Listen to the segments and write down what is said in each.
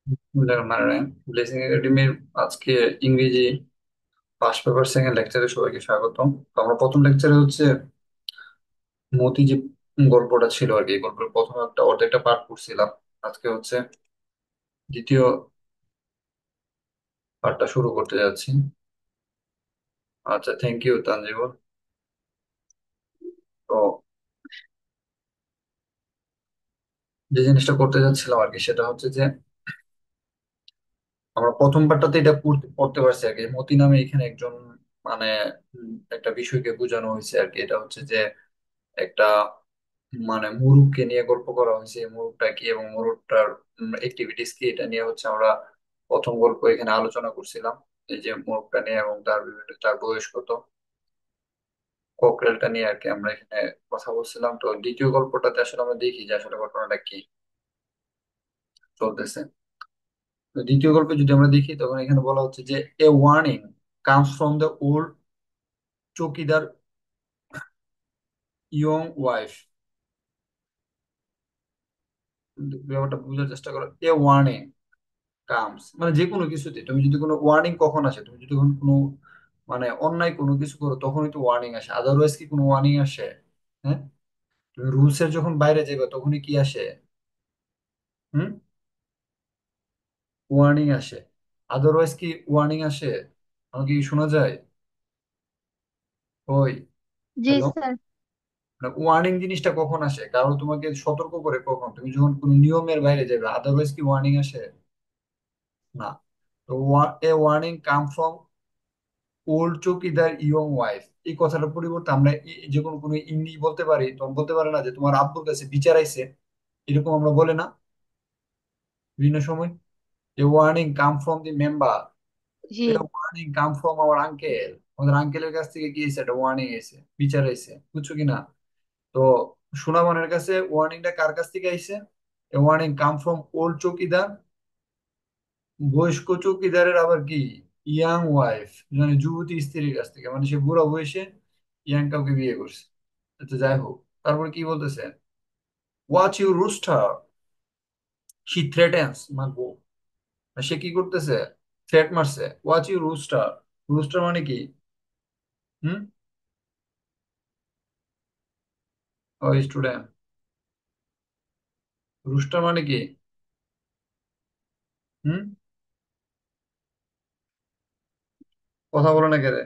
বিসমিল্লাহিররহমানিররহিম। Blessing একাডেমির আজকে ইংরেজি ফার্স্ট পেপার সেকেন্ড লেকচারে সবাইকে স্বাগতম। তো আমরা প্রথম লেকচারে হচ্ছে মতি যে গল্পটা ছিল আর কি, এই গল্পের প্রথম একটা অর্ধেকটা পাঠ করছিলাম। আজকে হচ্ছে দ্বিতীয় পাঠটা শুরু করতে যাচ্ছি। আচ্ছা, থ্যাংক ইউ তানজিবুল। তো যে জিনিসটা করতে যাচ্ছিলাম আর কি, সেটা হচ্ছে যে আমরা প্রথম পাঠটাতে এটা পড়তে পড়তে পারছি আর কি। মতি নামে এখানে একজন, মানে একটা বিষয়কে বোঝানো হয়েছে আর কি। এটা হচ্ছে যে একটা, মানে মুরুখকে নিয়ে গল্প করা হয়েছে। এই মুরুখটা কি এবং মুরুখটার অ্যাক্টিভিটিস কি, এটা নিয়ে হচ্ছে আমরা প্রথম গল্প এখানে আলোচনা করছিলাম। এই যে মুরুখটা নিয়ে এবং তার বিভিন্ন, তার বয়স কত, কোকরেলটা নিয়ে আর কি আমরা এখানে কথা বলছিলাম। তো দ্বিতীয় গল্পটাতে আসলে আমরা দেখি যে আসলে ঘটনাটা কি চলতেছে। তো দ্বিতীয় গল্পে যদি আমরা দেখি, তখন এখানে বলা হচ্ছে যে a warning comes from the old chowkidar young wife. ব্যাপারটা বোঝার চেষ্টা করো। এ ওয়ার্নিং কামস মানে যে কোনো কিছুতে তুমি যদি কোনো ওয়ার্নিং কখন আসে, তুমি যদি কোনো মানে অন্যায় কোনো কিছু করো তখনই তো ওয়ার্নিং আসে, আদারওয়াইজ কি কোনো ওয়ার্নিং আসে? হ্যাঁ, তুমি রুলস এর যখন বাইরে যাবে তখনই কি আসে? হুম, ওয়ার্নিং আসে। আদারওয়াইজ কি ওয়ার্নিং আসে? আমাকে কি শোনা যায়? ওই, জি হ্যালো। স্যার। ওয়ার্নিং জিনিসটা কখন আসে? কারণ তোমাকে সতর্ক করে কখন, তুমি যখন কোনো নিয়মের বাইরে যাবে, আদারওয়াইজ কি ওয়ার্নিং আসে? না। তো এ warning come from old chowkidar young wife, এই কথাটার পরিবর্তে আমরা যে কোনো কোনো ইংলিশ বলতে পারি। তখন বলতে পারে না যে তোমার আব্বুর কাছে বিচার আইছে, এরকম আমরা বলে না বিভিন্ন সময়? A warning come from the member, জি। A warning come from our uncle, আমাদের আঙ্কেলের কাছ থেকে কি এসে একটা ওয়ার্নিং এসে, বিচার আইছে, বুঝছো কিনা? তো সুনামনের কাছে ওয়ার্নিংটা কার কাছ থেকে আইছে? এ ওয়ার্নিং কাম ফ্রম ওল্ড চৌকিদার, বয়স্ক চৌকিদারের আবার কি ইয়াং ওয়াইফ, মানে যুবতী স্ত্রীর কাছ থেকে, মানে সে বুড়া বয়সে ইয়াং কাউকে বিয়ে করছে। আচ্ছা, যাই হোক, তারপরে কি বলতেছে? Watch you rooster, she threatens, মাগো, সে কি করতেছে? থ্রেট মারছে। ওয়াচ ইউ রুস্টার, রুস্টার মানে কি? হুম, ও স্টুডেন্ট, রুস্টার মানে কি? হুম, কথা বলো না কেরে?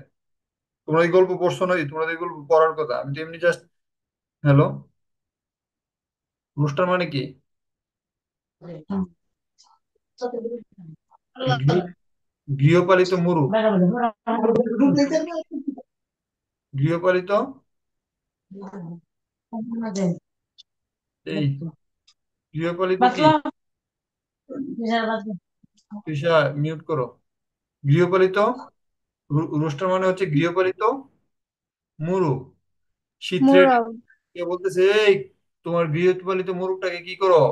তোমরা এই গল্প পড়ছো না? তোমরা এই গল্প পড়ার কথা, আমি তো এমনি জাস্ট, হ্যালো, রুস্টার মানে কি? গৃহ- গৃহপালিত মুরগ, গৃহপালিত, এই গৃহপালিত কি? তৃষা, মিউট করো। গৃহপালিত রুস্টার মানে হচ্ছে গৃহপালিত মুরগ। শীতরেট, মুরগ। কে বলতেছে? এই, তোমার গৃহপালিত মুরগটাকে কি করো,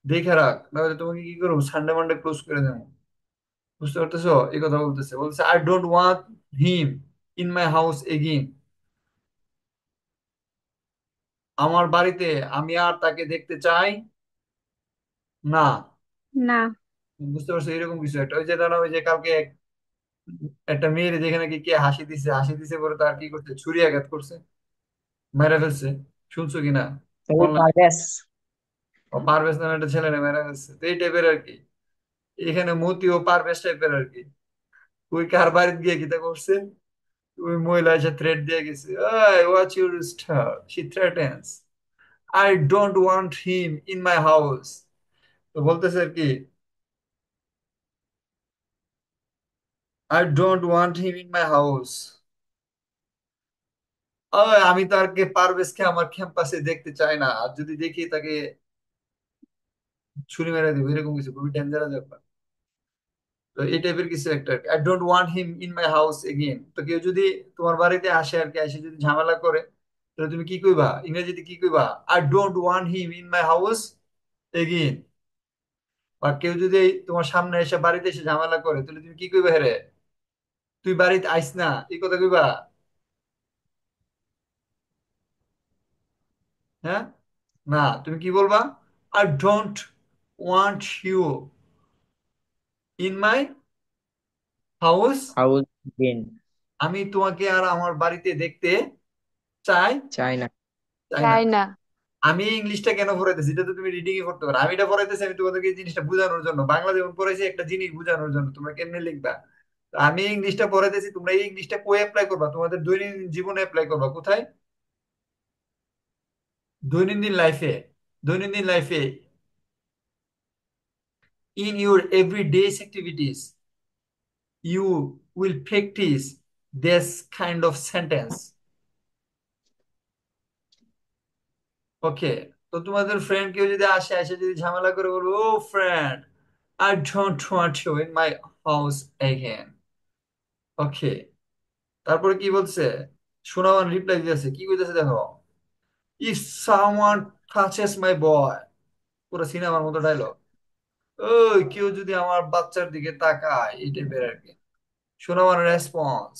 দেখে রাখ, তাহলে তোমাকে কি করবো, সানডে মানডে ক্লোজ করে দেবো। বুঝতে পারতেছো? এই কথা বলতেছে। বলতেছে I don't want him in my house again, আমার বাড়িতে আমি আর তাকে দেখতে চাই না। না। বুঝতে পারছো? এরকম কিছু একটা, ওই যে ধরো, ওই যে কালকে একটা মেয়ের যেখানে কি কে হাসি দিছে, হাসি দিছে পরে তার কি করছে, ছুরি আঘাত করছে, মেরে ফেলছে। শুনছো কিনা? এই অনলাইন, পারভেজ। পারভেজ নামে একটা ছেলে মেরে ফেলছে। তো এই টাইপের আর কি, এখানে মতি ও পারভেজ টাইপের আর কি। ওই কার বাড়িতে গিয়ে কিতা করছে, ওই মহিলা এসে থ্রেট দিয়ে গেছে, watch your star, she threatens, I don't want him in my house. তো বলতেছে আর কি, I don't want him in my house, আমি তাকে, পারভেজকে আমার ক্যাম্পাসে দেখতে চাই না, আর যদি দেখি তাকে ছুরি মেরে দিব, এরকম কিছু খুবই ডেঞ্জারাস ব্যাপার। তো এই টাইপের কিছু একটা, I don't want him in my house again. তো কেউ যদি তোমার বাড়িতে আসে আর কি, এসে যদি ঝামেলা করে, তাহলে তুমি কি কইবা, ইংরেজিতে কি কইবা? I don't want him in my house again. বা কেউ যদি তোমার সামনে এসে, বাড়িতে এসে ঝামেলা করে, তাহলে তুমি কি কইবা? হেরে, তুই বাড়িতে আইস না, এই কথা কইবা? হ্যাঁ, না, তুমি কি বলবা? I don't want you in my house. House been. আমি তোমাকে আর আমার বাড়িতে দেখতে চাই চায়না। চাই না। চাই না। আমি ইংলিশটা কেন পড়াইতেছি, এটা তো তুমি রিডিং এ করতে পারো। আমি এটা পড়াইতেছি আমি তোমাদেরকে এই জিনিসটা বোঝানোর জন্য, বাংলা যেমন পড়াইছি একটা জিনিস বোঝানোর জন্য তোমরা কেমনে লিখবা। তো আমি ইংলিশটা পড়াইতেছি, তোমরা এই ইংলিশটা কই অ্যাপ্লাই করবা, তোমাদের দৈনন্দিন জীবনে অ্যাপ্লাই করবা কোথায়? দৈনন্দিন লাইফে। দৈনন্দিন লাইফে, in your everyday activities, you will practice this kind of sentence. ওকে। তো তোমাদের ফ্রেন্ড কেউ যদি আসে, এসে যদি ঝামেলা করে বলবো, oh friend, I don't want you in my house again. Okay. তারপরে কি বলছে? সুনামান রিপ্লাই দিতেছে, কি কইতেছে দেখো, if someone touches my boy. পুরো সিনেমার মতো ডায়লগ। ওই কেউ যদি আমার বাচ্চার দিকে তাকায়, এই টাইপের আর কি। Sunaman response,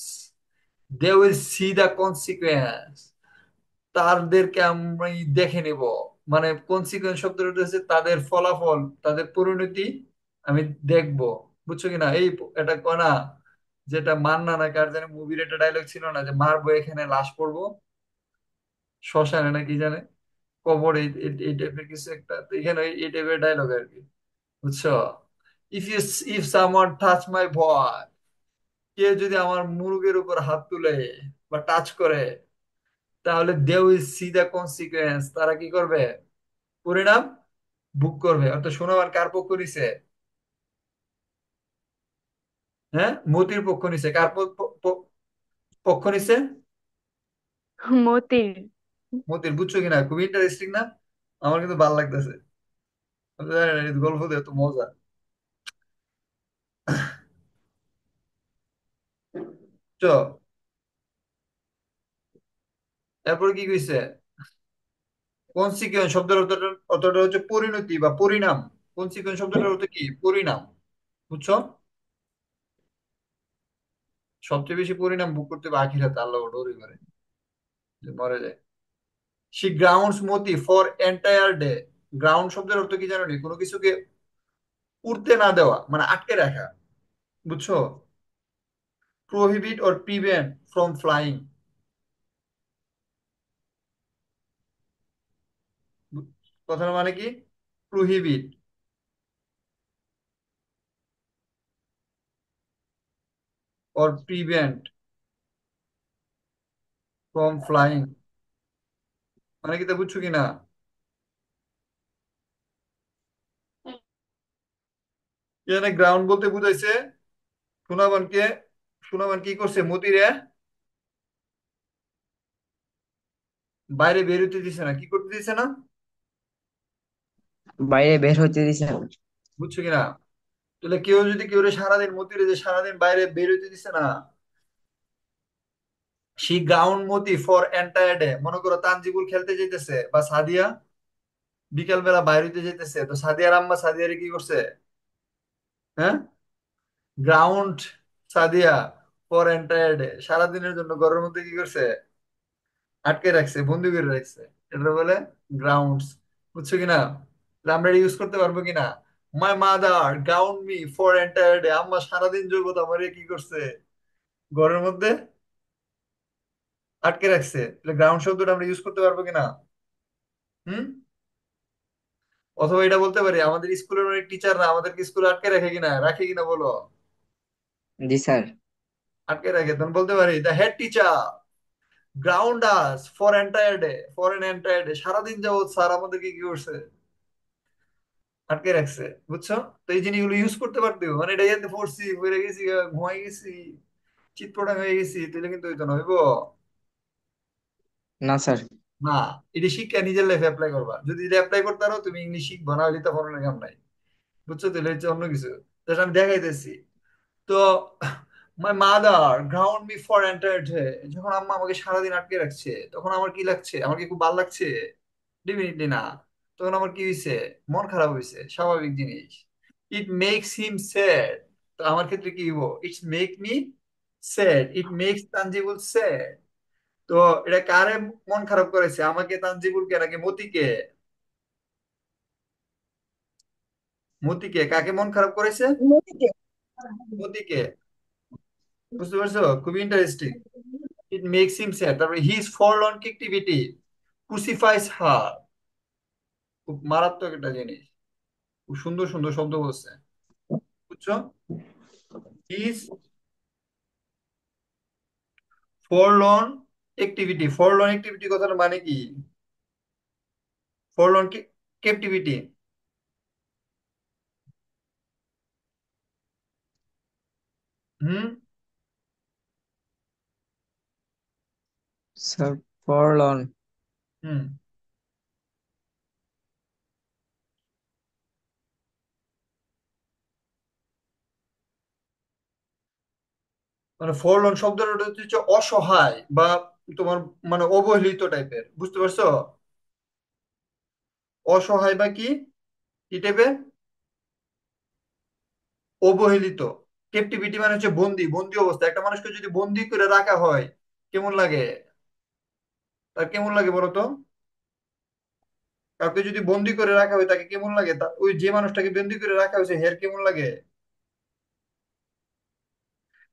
they will see the consequence. তাদেরকে আমি দেখে নেব। মানে কনসিকুয়েন্স শব্দটা হচ্ছে তাদের ফলাফল, তাদের পরিণতি আমি দেখব। বুঝছো কিনা? এই এটা কনা, যেটা মান্না না কার জানে মুভির একটা ডায়লগ ছিল না, যে মারবো এখানে লাশ পড়বো শ্মশানে না কি জানে, কবর, এই এই টাইপের কিছু একটা। তো এখানে এই টাইপের ডায়লগ আর কি। বুঝছো? If you, if someone touch my boy, কেউ যদি আমার মুরগের উপর হাত তুলে বা টাচ করে, তাহলে they will see the consequence, তারা কি করবে? পরিণাম ভোগ করবে। অর্থাৎ শোনাবার কার পক্ষ নিছে? হ্যাঁ, মতির পক্ষ নিছে। কার পক্ষ নিছে? মতির। মতির। বুঝছো কিনা? খুব ইন্টারেস্টিং না? আমার কিন্তু ভালো লাগতেছে। আমি তো জানি না এই গল্প দিয়ে এত মজা। চ, এরপর কি কইছে? কনসিকুয়েন্স শব্দের অর্থটা, অর্থটা হচ্ছে পরিণতি বা পরিণাম। কনসিকুয়েন্স শব্দটার অর্থ কি? পরিণাম। বুঝছো? সবচেয়ে বেশি পরিণাম ভোগ করতে হবে আখিরাতে, আল্লাহ ডোরি করে যে মরে যায়। She grounds Moti for entire day. Ground শব্দের অর্থ কি জানো নি? কোনো কিছুকে উড়তে না দেওয়া, মানে আটকে রাখা। বুঝছো? Prohibit or prevent from flying. কথার মানে কি? Prohibit or prevent from flying, মানে কি তা বুঝছো কি না? এখানে গ্রাউন্ড বলতে বুঝাইছে সুনাবানকে, সুনাবান কি করছে মতিরে বাইরে বের হইতে দিছে না, কি করতে দিছে না? বাইরে বের হতে দিছে না। বুঝছো কিনা? তাহলে কেউ যদি কেউ সারাদিন মতিরে যে সারাদিন বাইরে বের হইতে দিছে না, see ground Moti for entire day. মনে করো তানজিবুল খেলতে যাইতেছে বা সাদিয়া বিকেল বেলা বাইরে হইতে যাইতেছে, তো সাদিয়ার আম্মা সাদিয়ারে কি করছে? হ্যাঁ, ground Sadia for entire day, সারাদিনের জন্য ঘরের মধ্যে কি করছে? আটকে রাখছে, বন্দি করে রাখছে। এটা বলে গ্রাউন্ডস। বুঝছো কিনা? তাহলে আমরা ইউজ করতে পারবো কিনা? My mother ground me for entire day. আম্মা সারাদিন জগৎ আমারে কি করছে? ঘরের মধ্যে আটকে রাখছে। তাহলে গ্রাউন্ড শব্দটা আমরা ইউজ করতে পারবো কিনা? হুম? অথবা এটা বলতে পারি, আমাদের স্কুলের অনেক টিচাররা আমাদেরকে স্কুলে আটকে রাখে কিনা, রাখে কিনা বলো? জি স্যার। আটকে রাখে। তখন বলতে পারি the head teacher ground us for entire day, for N entire day. সারাদিন যাবত স্যার আমাদেরকে কি করছে? আটকে রাখছে। বুঝছো? তো এই জিনিসগুলো ইউজ করতে পারতো, মানে এটা ইয়াতে পড়ছি, পড়ে গেছি, ঘুমাই গেছি, চিৎপটাং হয়ে গেছি, তাহলে কিন্তু হইতো না, হইব না স্যার। না। এটা শিক্ষা নিজের লাইফে অ্যাপ্লাই করবা। যদি এটা অ্যাপ্লাই করতে পারো তুমি ইংলিশ শিখবা, না হলে তো কোনো কাম নাই। বুঝছো? তাহলে হচ্ছে অন্য কিছু। জাস্ট আমি দেখাইতেছি। তো my mother ground me for entire day. যখন আম্মা আমাকে সারাদিন আটকে রাখছে, তখন আমার কি লাগছে? আমার কি খুব ভালো লাগছে? ডেফিনেটলি না। তখন আমার কি হয়েছে? মন খারাপ হয়েছে, স্বাভাবিক জিনিস। It makes him sad. তো আমার ক্ষেত্রে কি হইব? It's make me sad, it makes Tanjibul sad. তো এটা কারে মন খারাপ করেছে? আমাকে, তানজিবুলকে, নাকি মতিকে? মতিকে। কাকে মন খারাপ করেছে? মতিকে। মতিকে, বুঝতে পারছো? খুবই interesting. It makes him sad. তারপরে his forlorn captivity crucifies her. খুব মারাত্মক একটা জিনিস। খুব সুন্দর সুন্দর শব্দ বলছে, বুঝছো? হিজ ফরলর্ন অ্যাক্টিভিটি, ফরলর্ন অ্যাক্টিভিটি কথার মানে কি? ফরলর্ন ক্যাপটিভিটি। হুম। স্যার, ফরলন। হুম। মানে ফরলর্ন শব্দটা হচ্ছে অসহায় বা তোমার মানে অবহেলিত টাইপের, বুঝতে পারছো? অসহায় বা কি, কি টাইপের? অবহেলিত। ক্যাপটিভিটি মানে হচ্ছে বন্দি, বন্দি অবস্থা। একটা মানুষকে যদি বন্দি করে রাখা হয় কেমন লাগে? তার কেমন লাগে বলো তো? কাউকে যদি বন্দি করে রাখা হয় তাকে কেমন লাগে? ওই যে মানুষটাকে বন্দি করে রাখা হয়েছে হের কেমন লাগে?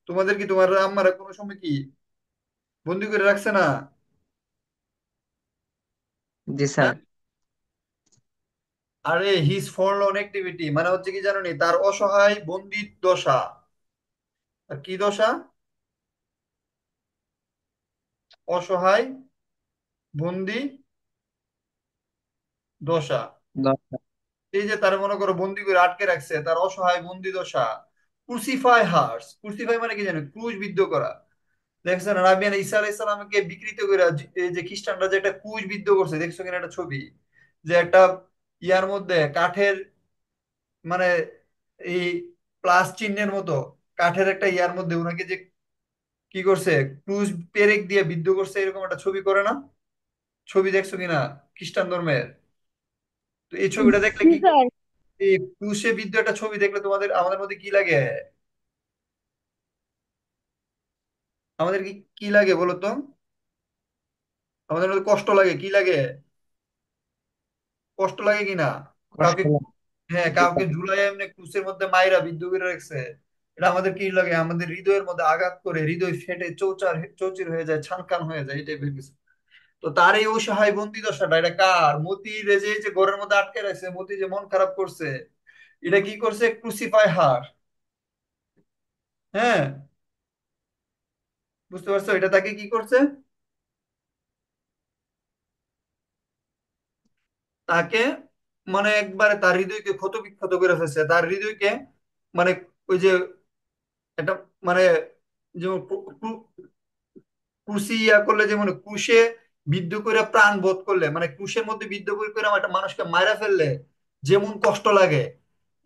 তোমাদের কি, তোমার আম্মারা কোনো সময় কি বন্দি করে রাখছে না? জি হ্যাঁ? স্যার। আরে হিজ ফরলর্ন অ্যাক্টিভিটি মানে হচ্ছে কি জানো নি, তার অসহায় বন্দি দশা। আর কি দশা? অসহায় বন্দি দশা। দরকার। এই যে তার মনে করো বন্দি করে আটকে রাখছে, তার অসহায় বন্দি দশা। ক্রুসিফাই হার্স, ক্রুসিফাই মানে কি জানো? ক্রুশ বিদ্ধ করা। দেখছেন রাবিয়ান ঈসা আলাইহিস সালামকে বিকৃত করে এই যে খ্রিস্টানরা যে একটা ক্রুশ বিদ্ধ করছে, দেখছো কিনা একটা ছবি? যে একটা ইয়ার মধ্যে কাঠের, মানে এই প্লাস চিহ্নের মতো কাঠের একটা ইয়ার মধ্যে ওনাকে যে কি করছে, ক্রুশ পেরেক দিয়ে বিদ্ধ করছে, এরকম একটা ছবি করে না? ছবি দেখছো কিনা খ্রিস্টান ধর্মের? তো এই ছবিটা দেখলে জি কি, স্যার। এই ক্রুশে বিদ্ধ একটা ছবি দেখলে তোমাদের আমাদের মধ্যে কি লাগে? আমাদের কি কি লাগে বলো তো? আমাদের মধ্যে কষ্ট লাগে, কি লাগে? কষ্ট লাগে কিনা? কষ্ট কাউকে, লাগে। হ্যাঁ, জি কাউকে স্যার। ঝুলাই এমনি ক্রুশের মধ্যে মাইরা বিদ্ধ করে রাখছে। এটা আমাদের কি লাগে? আমাদের হৃদয়ের মধ্যে আঘাত করে হৃদয় ফেটে চৌচার চৌচির হয়ে যায়, ছানকান হয়ে যায়, এই টাইপের কিছু। তো তার এই অসহায় বন্দি দশাটা এটা কার? মতির এই যে ঘরের মধ্যে আটকে রাখছে, মতি যে মন খারাপ করছে, এটা কি করছে? ক্রুসিফাই হার। হ্যাঁ, বুঝতে পারছো? এটা তাকে কি করছে? তাকে মানে একবারে তার হৃদয়কে ক্ষত বিক্ষত করে ফেলছে, তার হৃদয়কে মানে ওই যে একটা মানে যেমন ক্রুশি ইয়া করলে, যেমন ক্রুশে বিদ্ধ করে প্রাণ বোধ করলে, মানে ক্রুশের মধ্যে বিদ্ধ করে করে একটা মানুষকে মারা ফেললে যেমন কষ্ট লাগে,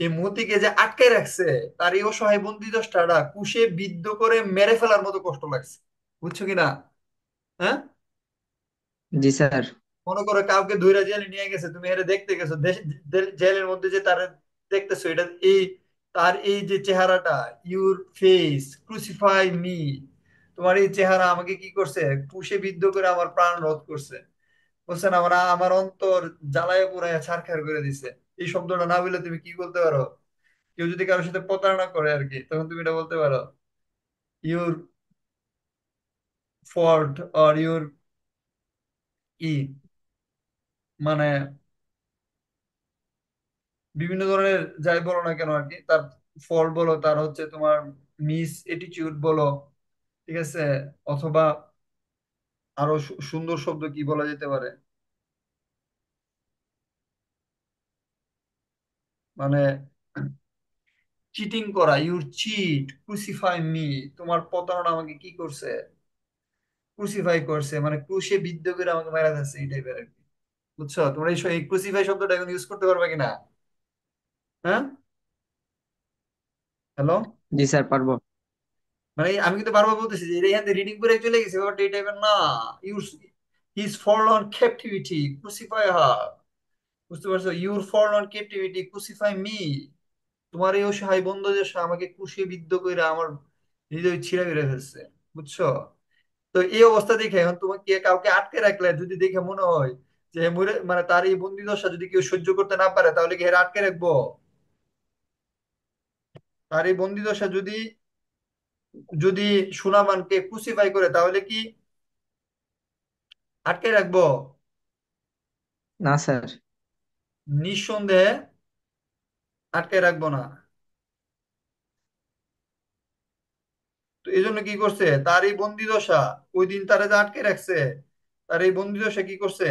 এই মতিকে যে আটকে রাখছে তার এই অসহায় বন্দি দশটা ক্রুশে বিদ্ধ করে মেরে ফেলার মতো কষ্ট লাগছে, বুঝছো কিনা? হ্যাঁ। জি স্যার। মনে করো কাউকে ধইরা জেলে নিয়ে গেছে, তুমি এটা দেখতে গেছো, জেলের মধ্যে যে তার দেখতেছো, এটা এই তার এই যে চেহারাটা, ইউর ফেস ক্রুসিফাই মি, তোমার এই চেহারা আমাকে কি করছে? ক্রুশে বিদ্ধ করে আমার প্রাণ রোধ করছে। বুঝছেন? আমার আমার অন্তর জ্বালায় পুরায় ছারখার করে দিছে। এই শব্দটা না বললে তুমি কি বলতে পারো? কেউ যদি কারোর সাথে প্রতারণা করে আর কি, তখন তুমি এটা বলতে পারো, ইউর ফল্ট অর ইউর কি, মানে বিভিন্ন ধরনের যাই বলো না কেন আর কি, তার ফল বলো, তার হচ্ছে তোমার মিস এটিটিউড বলো, ঠিক আছে? অথবা আরো সুন্দর শব্দ কি বলা যেতে পারে, মানে চিটিং করা, ইউর চিট ক্রুসিফাই মি, তোমার প্রতারণা আমাকে কি করছে? ক্রুসিফাই করছে, মানে ক্রুশে বিদ্ধ করে আমাকে মারা যাচ্ছে, এই টাইপের আর কি। বুঝছো? তোমরা এই ক্রুসিফাই শব্দটা এখন ইউজ করতে পারবে কিনা? হ্যাঁ। হ্যালো। জি স্যার, পারবো। মানে আমি কিন্তু বারবার বলতেছি যে এটা এখান থেকে রিডিং করে চলে গেছে, ব্যাপারটা এই টাইপের না। Your his forlorn captivity crucify হার, বুঝতে পারছো? ইউর ফরলর্ন ক্যাপটিভিটি ক্রুসিফাই মি, তোমার এই অসহায় বন্ধু যে আমাকে ক্রুশে বিদ্ধ করে আমার হৃদয় ছিঁড়ে বেড়ে ফেলছে, বুঝছো? তো এই অবস্থা দেখে এখন তোমাকে কাউকে আটকে রাখলে যদি দেখে মনে হয় যে মানে তার এই বন্দি দশা যদি কেউ সহ্য করতে না পারে, তাহলে কি এর আটকে রাখবো? তার এই বন্দিদশা যদি যদি সুনামানকে ক্রুসিফাই করে তাহলে কি আটকে রাখবো? না স্যার। নিঃসন্দেহে আটকে রাখবো না। তো এই জন্য কি করছে, তার এই বন্দিদশা, ওই দিন তারা যে আটকে রাখছে, তার এই বন্দিদশা কি করছে,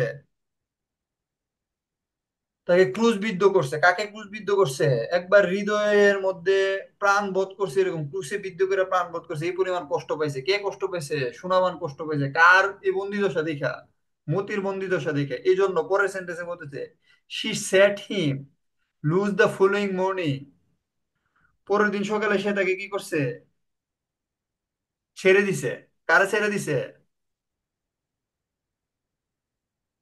তাকে ক্রুশবিদ্ধ করছে। কাকে ক্রুশবিদ্ধ করছে? একবার হৃদয়ের মধ্যে প্রাণ বোধ করছে, এরকম ক্রুশে বিদ্ধ করে প্রাণ বোধ করছে, এই পরিমাণ কষ্ট পাইছে। কে কষ্ট পাইছে? সুনামান কষ্ট পাইছে। কার? এই বন্দিদশা দেখা, মতির বন্দিদশা দেখে। এই জন্য পরের সেন্টেন্সে বলতেছে, she set him loose the following morning. পরের দিন সকালে সে তাকে কি করছে? ছেড়ে দিছে। কারে ছেড়ে দিছে?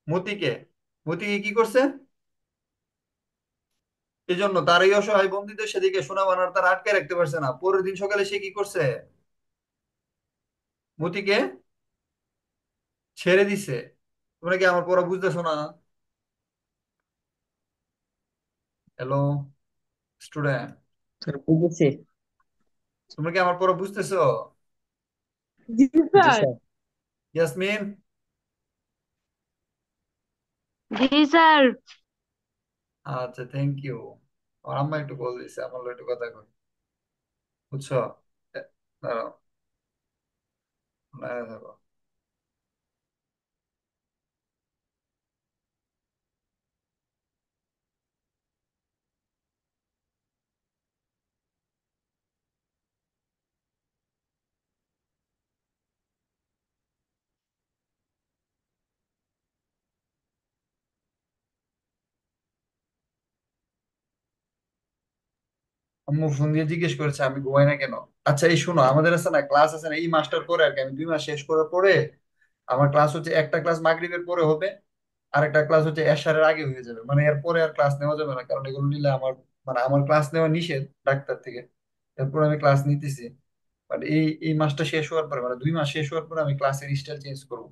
মতিকে। মতিকে কি করছে? এই জন্য তার এই অসহায় বন্দীদের সেদিকে সুনামান আর তারা আটকে রাখতে পারছে না। পরের দিন সকালে সে কি করছে? মতিকে ছেড়ে দিছে। তোমরা কি আমার পড়া বুঝতেছো না? হ্যালো স্টুডেন্ট, স্যার বুঝেছি। তোমরা কি আমার পড়া বুঝতেছো? জি জি স্যার। স্যার। ইয়াসমিন? জি স্যার। আচ্ছা, থ্যাংক ইউ। আমার আম্মা একটু কল দিছে, আমার লগে একটু কথা কই। বুঝছো? এ, দাঁড়াও, লাইনে থাকো। আম্মু ফোন দিয়ে জিজ্ঞেস করেছে আমি ঘুমাই না কেন। আচ্ছা এই শোনো, আমাদের আছে না ক্লাস, আছে না এই মাস্টার পরে আর কি, আমি 2 মাস শেষ করার পরে আমার ক্লাস হচ্ছে, একটা ক্লাস মাগরিবের পরে হবে, আর একটা ক্লাস হচ্ছে এশারের আগে হয়ে যাবে। মানে এর পরে আর ক্লাস নেওয়া যাবে না, কারণ এগুলো নিলে আমার, মানে আমার ক্লাস নেওয়া নিষেধ ডাক্তার থেকে। এরপর আমি ক্লাস নিতেছি, বাট এই এই মাসটা শেষ হওয়ার পরে, মানে 2 মাস শেষ হওয়ার পরে আমি ক্লাসের স্টাইল চেঞ্জ করবো,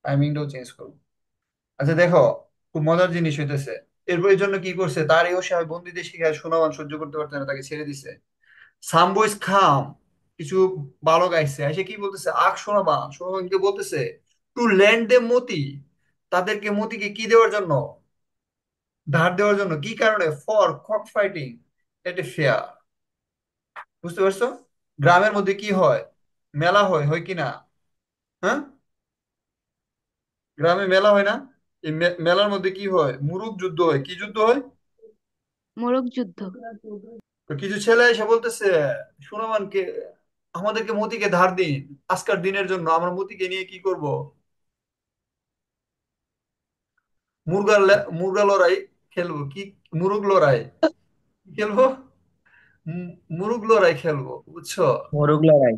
টাইমিংটাও চেঞ্জ করবো। আচ্ছা দেখো, খুব মজার জিনিস হইতেছে। এরপর এই জন্য কি করছে, তার এই অসহায় বন্দীদের শিখায় সুনামান সহ্য করতে পারতে না, তাকে ছেড়ে দিছে। সাম বয়েজ খাম, কিছু বালক আইছে, এসে কি বলতেছে, আখ সোনামান, সোনামানকে বলতেছে টু ল্যান্ড দে মতি, তাদেরকে মতিকে কি দেওয়ার জন্য? ধার দেওয়ার জন্য। কি কারণে? For cock fighting at a fair. বুঝতে পারছো? গ্রামের মধ্যে কি হয়? মেলা হয়, হয় কি না? হ্যাঁ, গ্রামে মেলা হয় না? এই মেলার মধ্যে কি হয়? মুরুগ যুদ্ধ হয়। কি যুদ্ধ হয়? মোরগ যুদ্ধ। তো কিছু ছেলে এসে বলতেছে সুনয়মানকে, আমাদেরকে মতিকে ধার দিন আজকের দিনের জন্য, আমরা মতিকে নিয়ে কি করব? মুরগা লড়াই খেলবো। কি? মুরগ লড়াই কি খেলবো? মুরগ লড়াই খেলবো, বুঝছো? মোরগ লড়াই।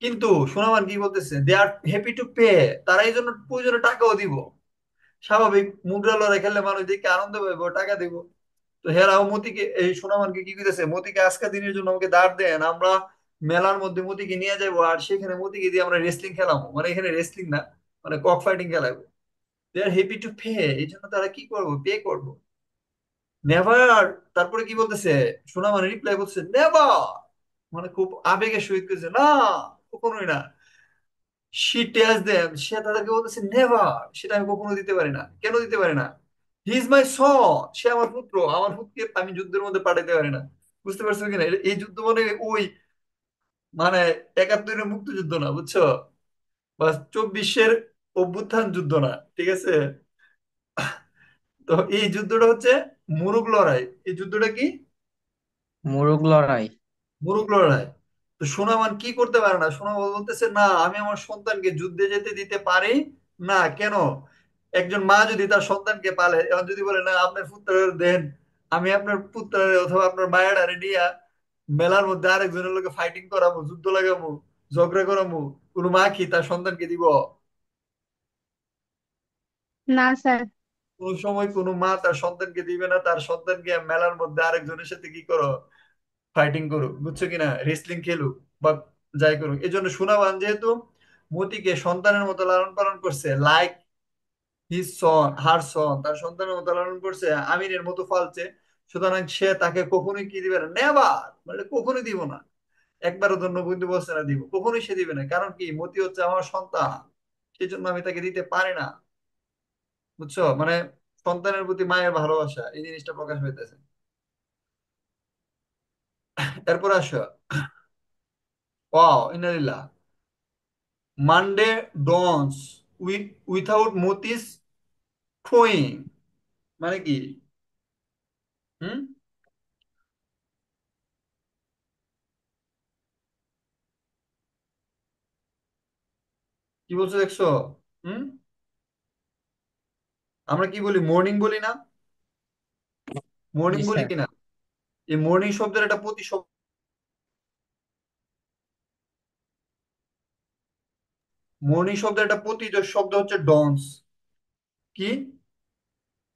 কিন্তু সুনয়মান কি বলতেছে, দে আর হ্যাপি টু পে, তারা এই জন্য প্রয়োজনে টাকাও দিব। স্বাভাবিক, মুদ্রা লড়াই খেললে মানুষ দেখে আনন্দ পাইবো, টাকা দিব। তো হেরাও মতিকে, এই সোনামানকে কি করতেছে, মতিকে আজকের দিনের জন্য আমাকে দাঁড় দেন, আমরা মেলার মধ্যে মতিকে নিয়ে যাবো, আর সেখানে মতিকে দিয়ে আমরা রেসলিং খেলাবো। মানে এখানে রেসলিং না, মানে কক ফাইটিং খেলাবো। They are happy to pay, এই জন্য তারা কি করবো, পে করবো। নেভার। তারপরে কি বলতেছে, সোনামান রিপ্লাই বলছে নেভার, মানে খুব আবেগের সহিত করছে, না, কখনোই না। শি টেলস দেম, সে তাদেরকে বলতেছে নেভার, সেটা আমি কখনো দিতে পারি না। কেন দিতে পারি না? হি ইজ মাই সন, সে আমার পুত্র, আমার পুত্রকে আমি যুদ্ধের মধ্যে পাঠাতে পারি না। বুঝতে পারছো কিনা? এই যুদ্ধ মানে ওই, মানে 71-এর মুক্তিযুদ্ধ না, বুঝছো? বা 24-এর অভ্যুত্থান যুদ্ধ না, ঠিক আছে? তো এই যুদ্ধটা হচ্ছে মুরুগ লড়াই। এই যুদ্ধটা কি? মোরগ লড়াই। মুরুগ লড়াই। তো সোনামান কি করতে পারে না, সোনামান বলতেছে না, আমি আমার সন্তানকে যুদ্ধে যেতে দিতে পারি না। কেন? একজন মা যদি তার সন্তানকে পালে, এখন যদি বলে না আপনার পুত্রের দেন, আমি আপনার পুত্রের অথবা আপনার মায়ের নিয়ে মেলার মধ্যে আরেকজনের লোকে ফাইটিং করাবো, যুদ্ধ লাগাবো, ঝগড়া করাবো, কোনো মা কি তার সন্তানকে দিব? না স্যার। কোন সময় কোনো মা তার সন্তানকে দিবে না। তার সন্তানকে মেলার মধ্যে আরেকজনের সাথে কি করো, ফাইটিং করুক, বুঝছো কিনা, রেসলিং খেলুক বা যাই করুক। এই জন্য সুনাবান যেহেতু মতিকে সন্তানের মতো লালন পালন করছে, লাইক হিজ সন, হার সন, তার সন্তানের মতো লালন করছে, আমিরের মতো পালছে, সুতরাং সে তাকে কখনোই কি দিবে না, নেভার, মানে কখনোই দিব না। একবারও জন্য কিন্তু বলছে না দিব, কখনোই সে দিবে না। কারণ কি, মতি হচ্ছে আমার সন্তান, সেই জন্য আমি তাকে দিতে পারি না। বুঝছো, মানে সন্তানের প্রতি মায়ের ভালোবাসা, এই জিনিসটা প্রকাশ পেতেছে। এরপর আসো, ওয়াও ইন্নালিল্লাহ, মানডে ডনস উইথাউট মতিস ক্রোয়িং, মানে কি? হুম, কি বলছো দেখছো? হুম, আমরা কি বলি, মর্নিং বলি না? মর্নিং জি বলি স্যার। কিনা? এই মর্নিং শব্দের একটা প্রতিশব্দ, মর্নিং শব্দের একটা প্রতিজ শব্দ হচ্ছে ডনস। কি,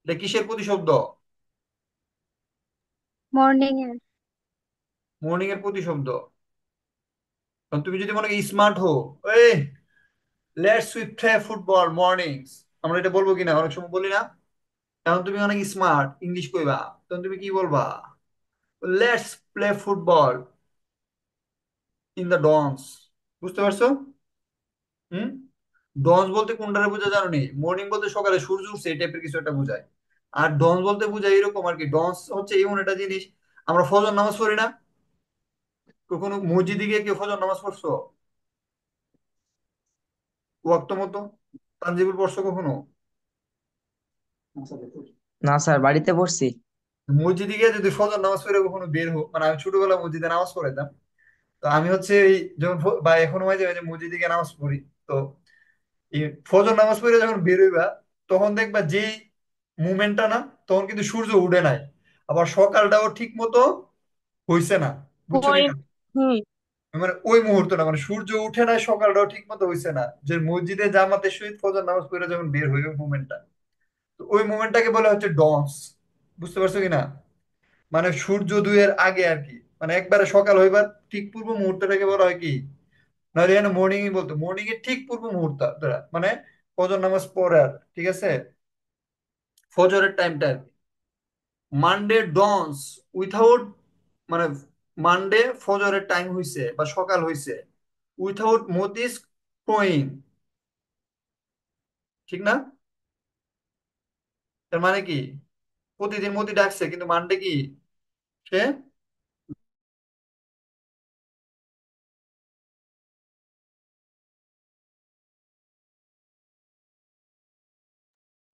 এটা কিসের প্রতিশব্দ? মর্নিং এর। মর্নিং এর প্রতিশব্দ। কারণ তুমি যদি মনে করি স্মার্ট হো, এই let's we play football mornings, আমরা এটা বলবো কিনা? অনেক সময় বলি না? কারণ তুমি অনেক স্মার্ট, ইংলিশ কইবা, তখন তুমি কি বলবা? Let's play football in the dawns. বুঝতে পারছো? হুম, ডন্স বলতে কোনটারে বোঝা জানো নি? মর্নিং বলতে সকালে সূর্য উঠছে, এই টাইপের কিছু একটা বোঝায়। আর ডন্স বলতে বোঝায় এরকম আর কি, ডন্স হচ্ছে এমন একটা জিনিস। আমরা ফজর নামাজ পড়ি না? কখনো মসজিদে গিয়ে কেউ ফজর নামাজ পড়ছো ওয়াক্ত মতো? তানজিবুল পড়ছো কখনো? না স্যার, বাড়িতে পড়ছি। মসজিদে গিয়ে যদি ফজর নামাজ পড়ে কখনো বের হোক, মানে আমি ছোটবেলা মসজিদে নামাজ পড়াইতাম, তো আমি হচ্ছে এই যখন বা এখনো মাঝে মাঝে মসজিদে গিয়ে নামাজ পড়ি, তো এই ফজর নামাজ পড়ে যখন বের হইবা, তখন দেখবা যেই মুভমেন্টটা না, তখন কিন্তু সূর্য উঠে নাই, আবার সকালটাও ঠিক মতো হইছে না। বুঝছো ওই কিনা? হুম। মানে ওই মুহূর্তটা, মানে সূর্য উঠে নাই, সকালটাও ঠিক মতো হইছে না, যে মসজিদে জামাতের সহিত ফজর নামাজ পড়ে যখন বের হই, ওই মুভমেন্টটা, তো ওই মুভমেন্টটাকে বলা হচ্ছে ডন্স। বুঝতে পারছো কিনা? মানে সূর্যোদয়ের আগে আর কি, মানে একবারে সকাল হইবার ঠিক পূর্ব মুহূর্তটাকে বলা হয় কি, নাহলে এখানে মর্নিং বলতো, মর্নিং এর ঠিক পূর্ব মুহূর্ত মানে ফজর নামাজ পড়ে আর, ঠিক আছে, ফজরের টাইমটা আর কি। মানডে ডনস উইথাউট, মানে মানডে ফজরের টাইম হইছে বা সকাল হইছে, উইথাউট মতিস ক্রোয়িং, ঠিক না? তার মানে কি, প্রতিদিন মতি ডাকছে কিন্তু মানডে কি, সে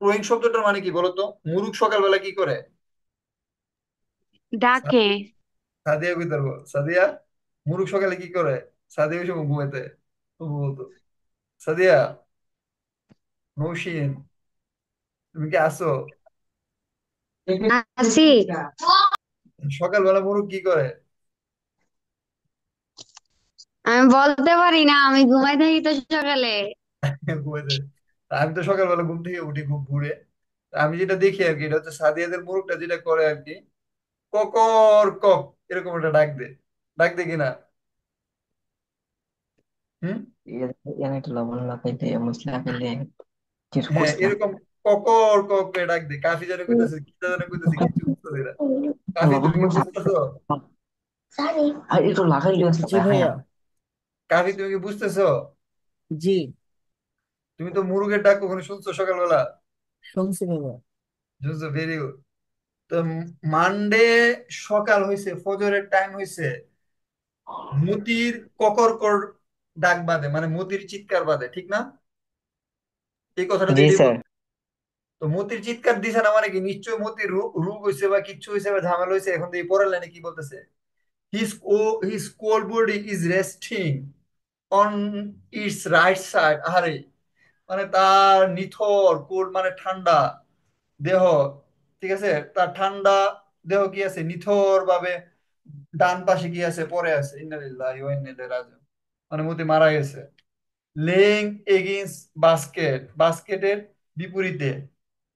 ক্রোয়িং শব্দটার মানে কি বলতো? মুরুখ সকালবেলা কি করে? ডাকে। সাদিয়া কই তারপর, সাদিয়া মুরুখ সকালে কি করে? সাদিয়া ওই সময় ঘুমাইতে তবু বলতো, সাদিয়া, নৌসিন, তুমি কি আসো? আসি। সকালবেলা মুরুখ কি করে? আমি বলতে পারি না, আমি ঘুমাই থাকি তো সকালে। ঘুমাইতে। আমি তো সকালবেলা ঘুম থেকে উঠি খুব ভোরে। আমি যেটা দেখি আর কি, এটা হচ্ছে সাদিয়াদের মুরুখটা যেটা করে আর কি, ককর কক, এরকম একটা ডাক দে, ডাক দে কিনা? হুম, এখানে একটু লবণ লাগাইতে মশলা খাইলে কিছু হ্যাঁ কষলা। এরকম ককর কক করে ডাক দে। কাফি যেন কইতেছে, কি যেন কইতেছে, কিছু বুঝতেছি না। কাফি লবণ তুমি কি মশলা বুঝতেছো? আর একটু লাগাইলে জি ভাইয়া। কাফি তুমি কি বুঝতেছো? জি, তুমি তো মুরুগের ডাক কখনো শুনছো সকালবেলা? শুনছি ভাইয়া। শুনছো, ভেরি গুড। তো মানডে সকাল হইছে, ফজরের টাইম হইছে, মতির ককরকর ডাক বাদে, মানে মতির চিৎকার বাদে, ঠিক না? এই কথাটা জি দিতেই স্যার। বল। তো মতির চিৎকার দিছে না, মানে কি নিশ্চয় মতির রোগ হইছে বা কিচ্ছু হইছে বা ঝামেলা হইছে। এখন তো এই পরের লাইনে কি বলতেছে? His oh his cold body is resting on its right side. আরে, মানে তার নিথর কোল মানে ঠান্ডা দেহ, ঠিক আছে, তার ঠান্ডা দেহ কি আছে, নিথর ভাবে ডান পাশে কি আছে, পড়ে আছে। ইন্নালিল্লাহি ওয়া ইন্না ইলাইহি রাজিউন, মানে মতি মারা গেছে। লেইং এগেইনস্ট বাস্কেট, বাস্কেটের বিপরীতে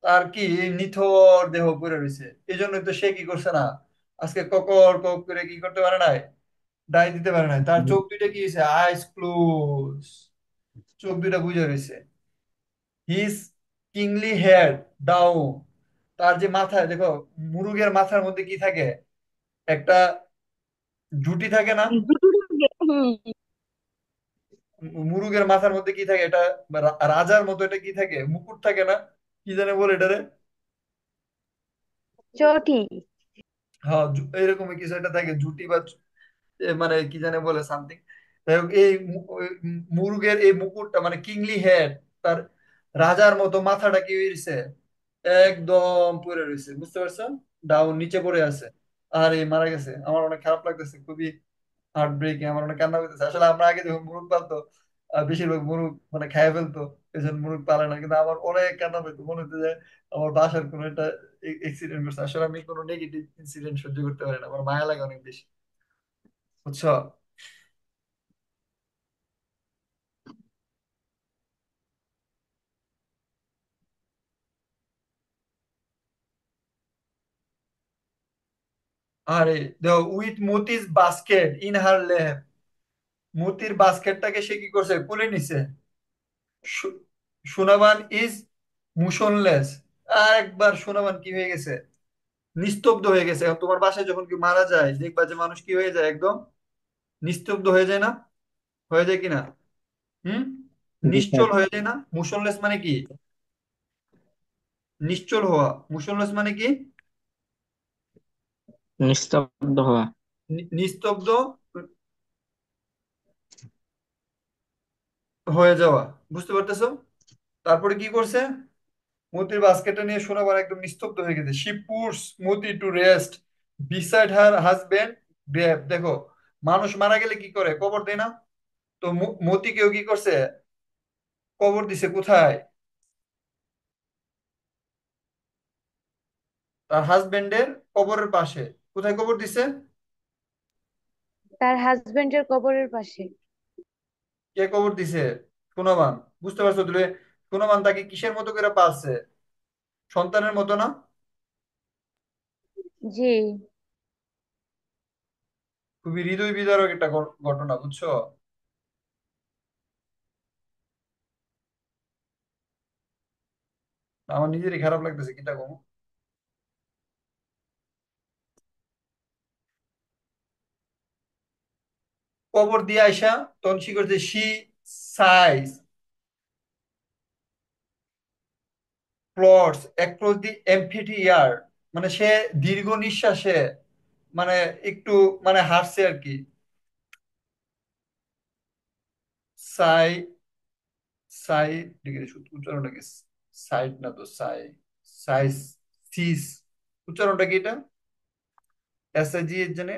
তার কি এই নিথর দেহ পড়ে রয়েছে। এই জন্যই তো সে কি করছে না, আজকে ককর কক করে কি করতে পারে নাই, ডাই দিতে পারে নাই। তার চোখ দুইটা কি হয়েছে, আইস ক্লোজ, চোখ দুইটা বুজে রয়েছে। হিজ কিংলি হেড ডাউন, তার যে মাথায় দেখো, মুরুগের মাথার মধ্যে কি থাকে? একটা জুটি থাকে না? হুম, মুরুগের মাথার মধ্যে কি থাকে? এটা রাজার মতো এটা কি থাকে? মুকুট থাকে না? কি জানে বলে এটারে? চটি। হ্যাঁ, এরকমই কিছু একটা থাকে, জুটি বা মানে কি জানে বলে সামথিং। এই ওই মুরুগের এই মুকুটটা মানে কিংলি হেড, তার রাজার মতো মাথাটা কি হয়েছে, একদম পড়ে রয়েছে, বুঝতে পারছো? ডাউন, নিচে পড়ে আছে। আর এই মারা গেছে। আমার অনেক খারাপ লাগতেছে, খুবই হার্ট ব্রেকিং। আমার অনেক কান্না করতেছে। আসলে আমরা আগে যখন মুরগ পালতো, বেশিরভাগ মুরগ মানে খায় ফেলতো, এই জন্য মুরগ পালে না। কিন্তু আমার অনেক কান্না পেতো, মনে হতো যে আমার বাসার কোনো একটা এক্সিডেন্ট করছে। আসলে আমি কোনো নেগেটিভ ইনসিডেন্ট সহ্য করতে পারি না, আমার মায়া লাগে অনেক বেশি, বুঝছো? আরে দেখো, with Moti's basket in her lap, মতির বাস্কেটটাকে সে কি করছে, কোলে নিছে। সু- সুনাবান ইজ মোশনলেস। আর একবার সুনাবান কি হয়ে গেছে, নিস্তব্ধ হয়ে গেছে। এখন তোমার বাসায় যখন কি মারা যায়, দেখবা যে মানুষ কি হয়ে যায়, একদম নিস্তব্ধ হয়ে যায় না? হয়ে যায় কিনা? হুম, জি স্যার। নিশ্চল হয়ে যায় না? মোশনলেস মানে কি? নিশ্চল হওয়া। মোশনলেস মানে কি? নিস্তব্ধ হওয়া। নিস্তব্ধ হয়ে যাওয়া, বুঝতে পারতেছো? তারপরে কি করছে, মতির বাস্কেটটা নিয়ে শোনাবার একদম নিস্তব্ধ হয়ে গেছে। She puts Moti to rest beside her husband grave. দেখো, মানুষ মারা গেলে কি করে, কবর দেয় না? তো মতিকেও কি করছে, কবর দিছে কোথায়? তার হাজবেন্ডের কবরের পাশে। কোথায় কবর দিছে? তার হাজবেন্ডের কবরের পাশে। কে কবর দিছে? সুনয়মান। বুঝতে পারছো তুমি? সুনয়মান তাকে কিসের মতো করে পালছে? সন্তানের মতো না? জি। খুবই হৃদয় বিদারক একটা ঘটনা, বুঝছো? আমার নিজেরই খারাপ লাগতেছে, কিটা কম। কবর দিয়ে আইসা তখন কি করছে, she sighs plods across the amphitheatre, মানে সে দীর্ঘ নিঃশ্বাসে, মানে একটু মানে হাসছে আর কি। সাই, সাই ডিগ্রি উচ্চারণটা কি? সাইড না তো, সাই, সাইজ, সিস, উচ্চারণটা কি এটা? এস আই জি এর জন্য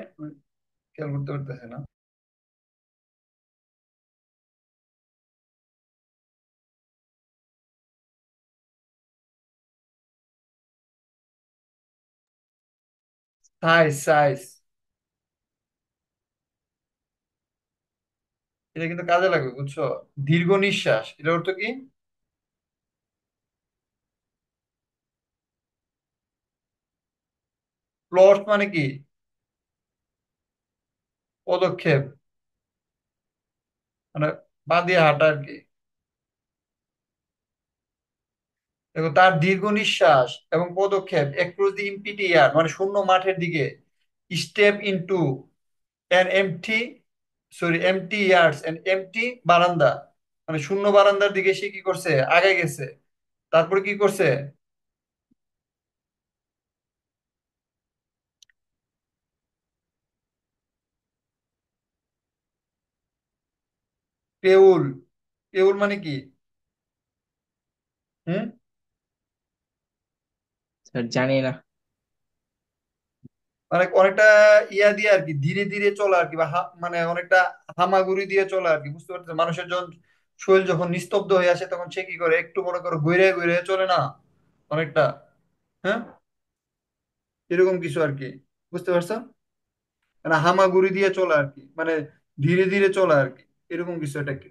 খেয়াল করতে পারতেছে না। সাইজ, সাইজ, এটা কিন্তু কাজে লাগবে, বুঝছো? দীর্ঘ নিঃশ্বাস, এটার অর্থ কি? প্লট মানে কি? পদক্ষেপ, মানে পা দিয়ে হাঁটা আর কি। দেখো, তার দীর্ঘ নিঃশ্বাস এবং পদক্ষেপ অ্যাক্রস দি এমপিটি এয়ার, মানে শূন্য মাঠের দিকে। Step into an empty, sorry empty years and empty বারান্দা, মানে শূন্য বারান্দার দিকে সে কি করছে, আগে গেছে। তারপরে কি করছে? পেউল, পেউল মানে কি? হুম, স্যার জানি না। মানে অনেকটা ইয়া দিয়ে আর কি, ধীরে ধীরে চলা আর কি, বা মানে অনেকটা হামাগুড়ি দিয়ে চলা আর কি, বুঝতে পারছো? মানুষের যখন শরীর যখন নিস্তব্ধ হয়ে আসে, তখন সে কি করে, একটু মনে করো ঘুরে ঘুরে চলে না, অনেকটা। হ্যাঁ, এরকম কিছু আর কি, বুঝতে পারছো? মানে হামাগুড়ি দিয়ে চলা আর কি, মানে ধীরে ধীরে চলা আর কি, এরকম কিছু এটা কি।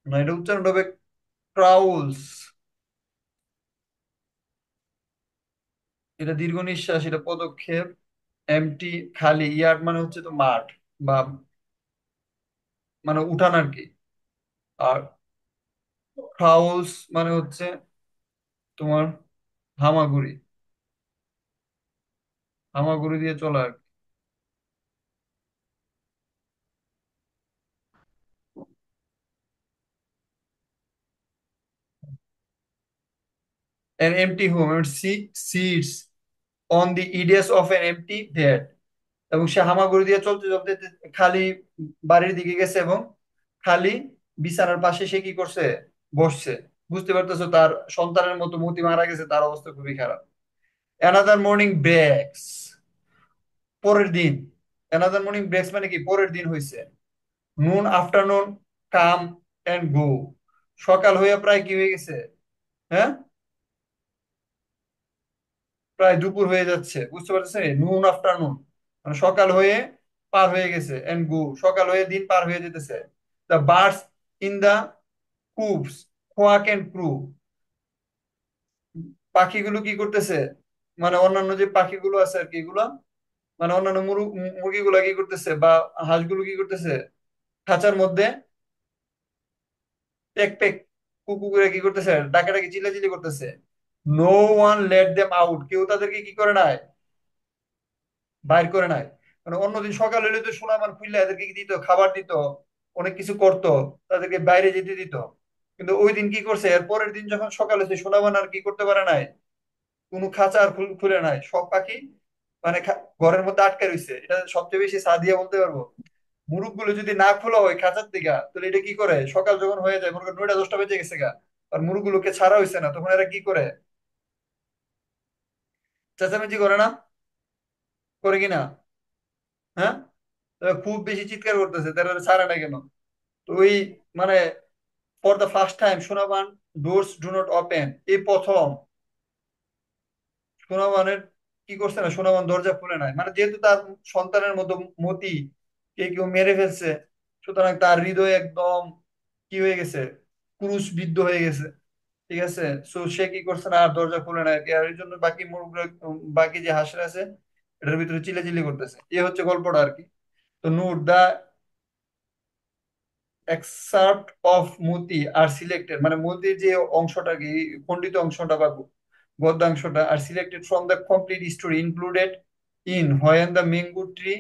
না, এটা উচ্চারণ হবে ক্রাউলস। এটা দীর্ঘ নিঃশ্বাস, এটা পদক্ষেপ, এমটি খালি, ইয়ার্ড মানে হচ্ছে তো মাঠ বা মানে উঠান আর কি। আর ক্রাউলস মানে হচ্ছে তোমার হামাগুড়ি, হামাগুড়ি দিয়ে চলা আর কি। An empty home and seats on the edges of an empty bed. এবং সে হামাগুড়ি দিয়ে চলতে চলতে খালি বাড়ির দিকে গেছে এবং খালি বিছানার পাশে সে কি করছে, বসছে। বুঝতে পারতেছো তার সন্তানের মতো মতি মারা গেছে, তার অবস্থা খুবই খারাপ। অ্যানাদার মর্নিং ব্রেকস, পরের দিন। অ্যানাদার মর্নিং ব্রেকস মানে কি পরের দিন হয়েছে। নুন আফটারনুন কাম এন্ড গো, সকাল হইয়া প্রায় কি হয়ে গেছে, হ্যাঁ প্রায় দুপুর হয়ে যাচ্ছে। বুঝতে পারতেছে, নুন আফটারনুন মানে সকাল হয়ে পার হয়ে গেছে, এন্ড গো সকাল হয়ে দিন পার হয়ে যেতেছে। The birds in the coops quack and crew, পাখিগুলো কি করতেছে, মানে অন্যান্য যে পাখিগুলো আছে আর কি, এগুলো মানে অন্যান্য মুরগিগুলা কি করতেছে বা হাঁসগুলো কি করতেছে, খাঁচার মধ্যে পেক পেক কুকু করে কি করতেছে, ডাকাডাকি চিল্লাচিল্লি করতেছে। No one let them out, কেউ তাদেরকে কি করে নাই, বাইর করে নাই। মানে অন্যদিন সকাল হলে তো সোনামান খুললে এদেরকে কি দিত, খাবার দিত, অনেক কিছু করতো, তাদেরকে বাইরে যেতে দিত। কিন্তু ওই দিন কি করছে, এর পরের দিন যখন সকাল হয়েছে সোনামান আর কি করতে পারে নাই, কোনো খাঁচা আর খুলে নাই, সব পাখি মানে ঘরের মধ্যে আটকে রয়েছে। এটা সবচেয়ে বেশি সাদিয়া বলতে পারবো। মুরুখ যদি না খোলা হয় খাঁচার দিকে, তাহলে এটা কি করে, সকাল যখন হয়ে যায় মনে করেন 9টা 10টা বেজে গেছে গা, আর মুরুখ গুলোকে ছাড়া হয়েছে না, তখন এরা কি করে, চেঁচামেচি করে না, করে কিনা, হ্যাঁ। তারা খুব বেশি চিৎকার করতেছে, তারা ছাড়ে না কেন। তো ওই মানে for the first time Sonaban doors do not open, এই প্রথম সোনাবানের কি করছে না, সোনাবান দরজা খুলে নাই, মানে যেহেতু তার সন্তানের মতো মতি কে কেউ মেরে ফেলছে, সুতরাং তার হৃদয় একদম কি হয়ে গেছে, ক্রুশ বিদ্ধ হয়ে গেছে। ঠিক আছে, সো সে কি করছে না, আর দরজা খুলে নাই আর কি। আর এই জন্য বাকি মুরগি, বাকি যে হাঁসরা আছে এটার ভিতরে চিল্লাচিল্লি করতেছে। এ হচ্ছে গল্পটা আর কি। তো note the excerpt of Moti are selected, মানে মতির যে অংশটা কি, খণ্ডিত অংশটা বা গদ্যাংশটা আর selected from the complete story included in when the mango tree,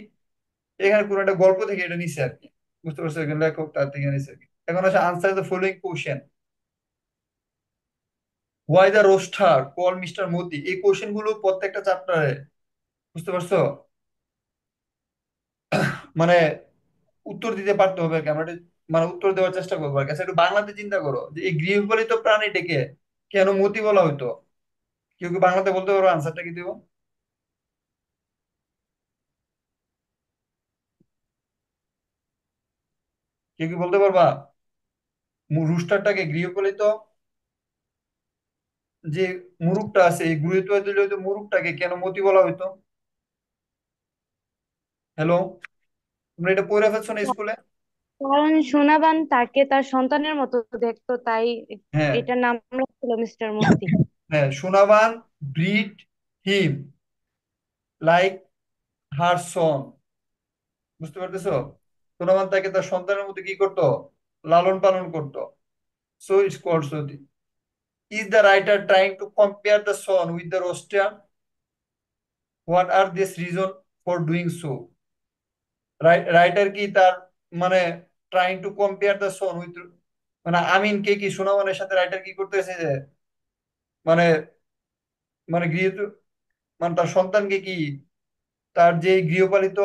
এখানে কোনো একটা গল্প থেকে এটা নিছে আর কি। বুঝতে পারছো, এখানে লেখক তার থেকে নিছে আর কি। এখন আছে answer the following question. Why the rooster call mister Moti, এই কোশ্চেন গুলো প্রত্যেকটা চ্যাপ্টারে, বুঝতে পারছো, মানে উত্তর দিতে পারতে হবে আর কি। আমরা মানে উত্তর দেওয়ার চেষ্টা করবো আর কি। আচ্ছা, একটু বাংলাতে চিন্তা করো যে এই গৃহপালিত প্রাণীটাকে কেন মতি বলা হইতো। কেউ কি বাংলাতে বলতে পারো আনসারটা কি দিব? কেউ কি বলতে পারবা রুস্টারটাকে গৃহপালিত যে মুরুগটা আছে, এই গৃহপালিত মুরুগটাকে কেন মতি বলা হইতো? হ্যালো, তোমরা এটা পড়ে ফেলছো না স্কুলে? কারণ সোনাবান তাকে তার সন্তানের মতো দেখতো, তাই হ্যাঁ, এটার নাম রাখছিল মিস্টার মতি। হ্যাঁ, Sonaban breed him like her সন, বুঝতে পারতেছো? সোনাবান তাকে তার সন্তানের মতো কি করতো, লালন পালন করতো। So it's called Sati. Is the writer trying to compare the son with the rooster? What are this reason for doing so? Writer কি তার মানে trying to compare the son with, মানে আমিন কে কি সোনামনের সাথে রাইটার কি করতেছে যে মানে মানে গৃহ মানে তার সন্তানকে কি, তার যে গৃহপালিত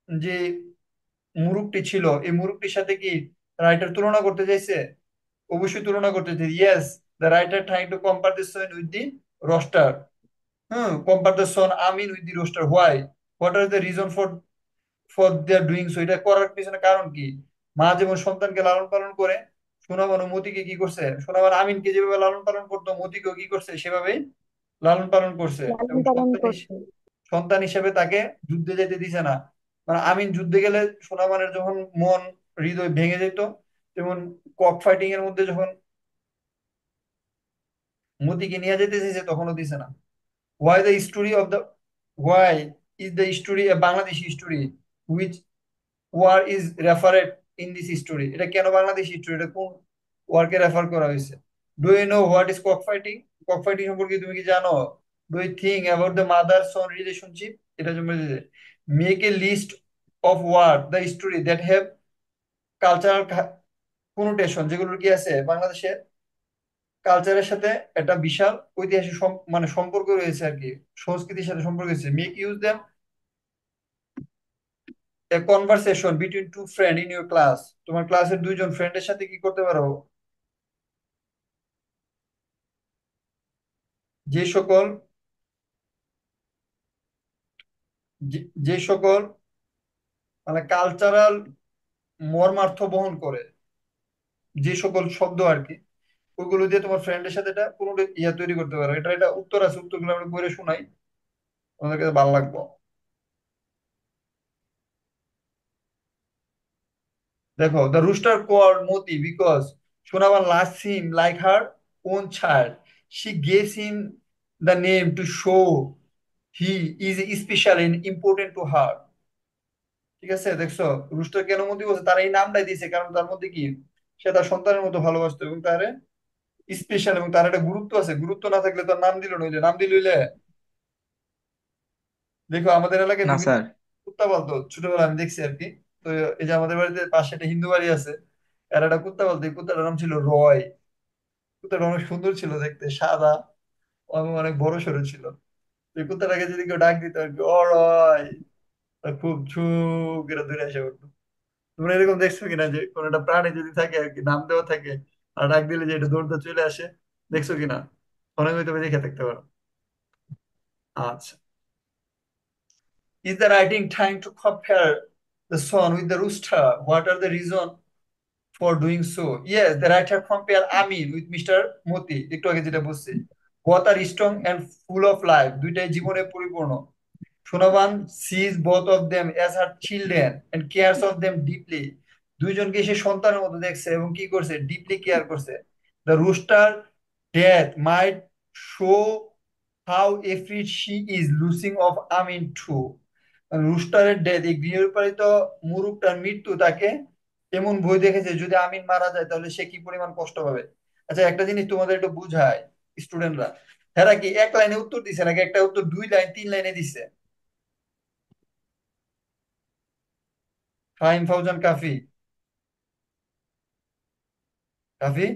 যে মুরুগটি ছিল এই মুরুগটির সাথে কি রাইটার তুলনা করতে চাইছে? অবশ্যই তুলনা করতে চাইছে। Yes, the writer trying to compare this son with the rooster. Hmm, compare the son Amin with the rooster. Why, what are the reason for for their doing so, এটা করার পিছনে কারণ কি? মা যেমন সন্তানকে লালন পালন করে, সোনাবানু মতিকে কি করছে, সোনাবান আমিনকে যেভাবে লালন পালন করতো মতিকেও কি করছে সেভাবেই লালন পালন করছে। লালন এবং পালন করছে। সন্তান হিসেবে তাকে যুদ্ধে যেতে দিছে না। মানে আমিন যুদ্ধে গেলে সোনামানের যখন মন হৃদয় ভেঙে যেত, তেমন কক ফাইটিং এর মধ্যে যখন মতিকে নিয়ে যেতে চেয়েছে তখনও দিছে না। Why the story of the why is the story a Bangladeshi story which war is referred in this story? এটা কেন বাংলাদেশি হিস্টোরি, এটা কোন ওয়ারকে রেফার করা হয়েছে? Do you know what is cock fighting? Cock fighting সম্পর্কে তুমি কি জানো? Do you think about the mother son relationship? এটা সম্পর্কে make a list of word the story that have cultural connotation, যেগুলোর কি আছে বাংলাদেশের কালচারের সাথে একটা বিশাল ঐতিহাসিক মানে সম্পর্ক রয়েছে আর কি, সংস্কৃতির সাথে সম্পর্ক রয়েছে। Make use them a conversation between two friend in your class. তোমার ক্লাসের দুইজন ফ্রেন্ডের সাথে কি করতে পারো? যে সকল যে সকল মানে কালচারাল মর্মার্থ বহন করে, যে সকল শব্দ আর কি, ওইগুলো দিয়ে তোমার ফ্রেন্ডের সাথে এটা কোনো ইয়া তৈরি করতে পারো। এটা উত্তর আছে, উত্তরগুলো আমরা পড়ে শোনাই, তোমাদের কাছে ভালো লাগবে। দেখো, the rooster called Moti because Sonavan loves him like her own child. She gives him the name to show he is special and important to her. ঠিক আছে, দেখছো রুস্টার কেন মতি বলছে? তার এই নামটাই দিয়েছে কারণ তার মধ্যে কি, সে তার সন্তানের মতো ভালোবাসতো এবং তার স্পেশাল, এবং তার একটা গুরুত্ব আছে। গুরুত্ব না থাকলে তার নাম দিল নইলে, নাম দিল হইলে। দেখো আমাদের এলাকায় না বিভিন্ন স্যার। কুত্তা পালতো ছোটবেলা, আমি দেখছি আর কি। তো এই যে আমাদের বাড়িতে পাশে একটা হিন্দু বাড়ি আছে, এর একটা কুত্তা পালতো, এই কুত্তাটার নাম ছিল রয়। কুত্তাটা অনেক সুন্দর ছিল দেখতে, সাদা এবং অনেক বড় সড়ো ছিল। তো এই কুত্তাটাকে যদি কেউ ডাক দিত আর কি, ও রয়, তা খুব ঝুঁক করে দূরে এসে উঠতো। তোমরা এরকম দেখছো কিনা যে কোন একটা প্রাণী যদি থাকে আর কি, নাম দেওয়া থাকে, আর ডাক দিলে যে এটা দৌড়তে চলে আসে? দেখছো কিনা? অনেক হয়তো দেখে থাকতে পারো। আচ্ছা, is the writing trying to compare the sun with the rooster? What are the reason for doing so? Yes, the writer compare Amin with Mr. Moti, একটু আগে যেটা বলছি। Both are strong and full of life, দুইটাই জীবনে পরিপূর্ণ। Sonavan sees both of them as her children and cares of them deeply. দুইজনকে সে সন্তানের মতো দেখছে এবং কি করছে, ডিপলি কেয়ার করছে। The rooster death might show how afraid she is losing of Amin too. রুস্টারের ডেথ, এই গৃহপালিত মুরগটার মৃত্যু তাকে এমন ভয় দেখেছে যদি আমিন মারা যায় তাহলে সে কি পরিমাণ কষ্ট পাবে। আচ্ছা, একটা জিনিস তোমাদের একটু বুঝায় স্টুডেন্টরা, এরা কি এক লাইনে উত্তর দিছে নাকি একটা উত্তর দুই লাইন তিন লাইনে দিছে? ফাহিম ফাউজান কাফি, কাফি,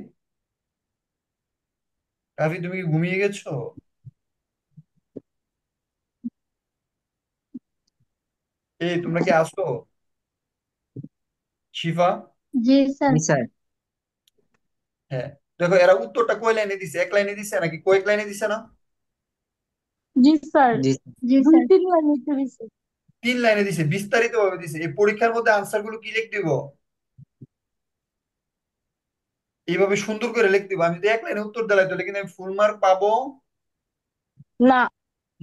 কাফি তুমি কি ঘুমিয়ে গেছো? এই তোমরা কি আসো? শিফা? জি স্যার। জি স্যার। হ্যাঁ, দেখো এরা উত্তরটা কয় লাইনে দিছে, এক লাইনে দিছে নাকি কয়েক লাইনে দিছে না? জি স্যার। জি জি দুই স্যার তিন লাইন লিখতে দিছে। তিন লাইনে দিছে, বিস্তারিত ভাবে দিছে। এই পরীক্ষার মধ্যে আনসার গুলো কি লিখতে দিব? এইভাবে সুন্দর করে লিখতে হবে। আমি যদি এক লাইনে উত্তর দিলাই তাহলে কিন্তু আমি ফুল মার্ক পাবো না।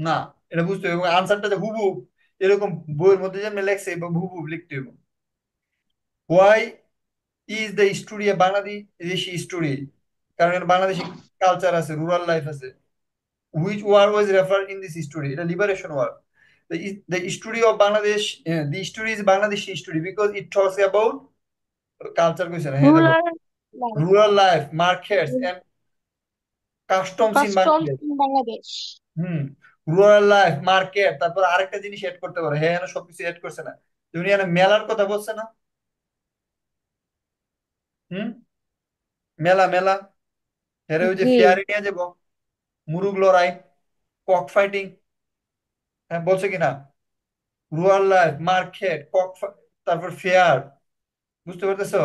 না। এটা বুঝতে হবে, এবং আনসারটা যে হুবহু এরকম বইয়ের মধ্যে যেমন লেখছে বা হুবহু লিখতে হবে। Why is the story a Bangladeshi story? কারণ এর বাংলাদেশি কালচার আছে, রুরাল লাইফ আছে। Which war was refer in this story? এটা liberation war. The story of Bangladesh, the story is Bangladeshi story because it talks about culture. কইছে না? হ্যাঁ দেখো, rural life, rural life, markets and customs in customs Bangladesh. In Bangladesh. Hmm, rural life, market, তারপর আরেকটা জিনিস add করতে পারো। হ্যাঁ, এখানে সবকিছু এড করছে না। তুমি এখানে মেলার কথা বলছে না? হুম, মেলা মেলা, হ্যাঁ ওই যে জি। ফেয়ারে নিয়ে যাবো, মুরুগ লড়াই, কক ফাইটিং, হ্যাঁ বলছে কিনা? রুরাল লাইফ, মার্কেট, তারপর ফেয়ার, বুঝতে পারতেছো?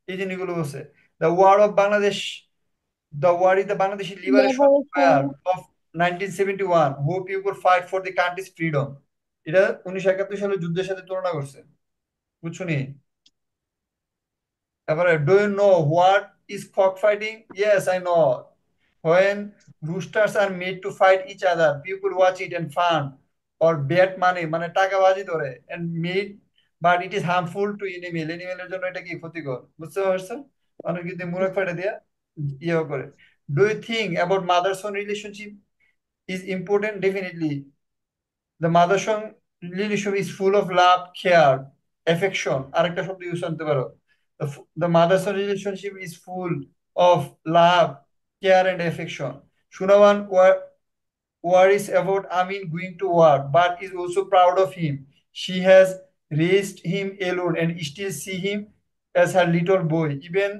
এই জিনিসগুলো বলছে। The war of Bangladesh, the war is the Bangladeshi liberation liberation. Fire of 1971, who people fight for the country's freedom. এটা 1971 সালের যুদ্ধের সাথে তুলনা করছে, বুঝছো নি? তারপরে, do you know what is cock fighting? Yes I know. When roosters are made to fight each other, people watch it and fun or bet money, মানে টাকাবাজি ধরে, and made, but it is harmful to animal. এনিমেলের জন্য এটা কি ক্ষতিকর, বুঝতে পারছো? অনেক কিন্তু মুরগ ফাটা দিয়া ইয়ে করে। Do you think about mother son relationship is important? Definitely. The mother son relation is full of love care affection, আরেকটা শব্দ ইউজ আনতে পারো। The mother's relationship is full of love care and affection. Sunawan worries about Amin going to work, but is also proud of him. She has raised him alone and still see him as her little boy, even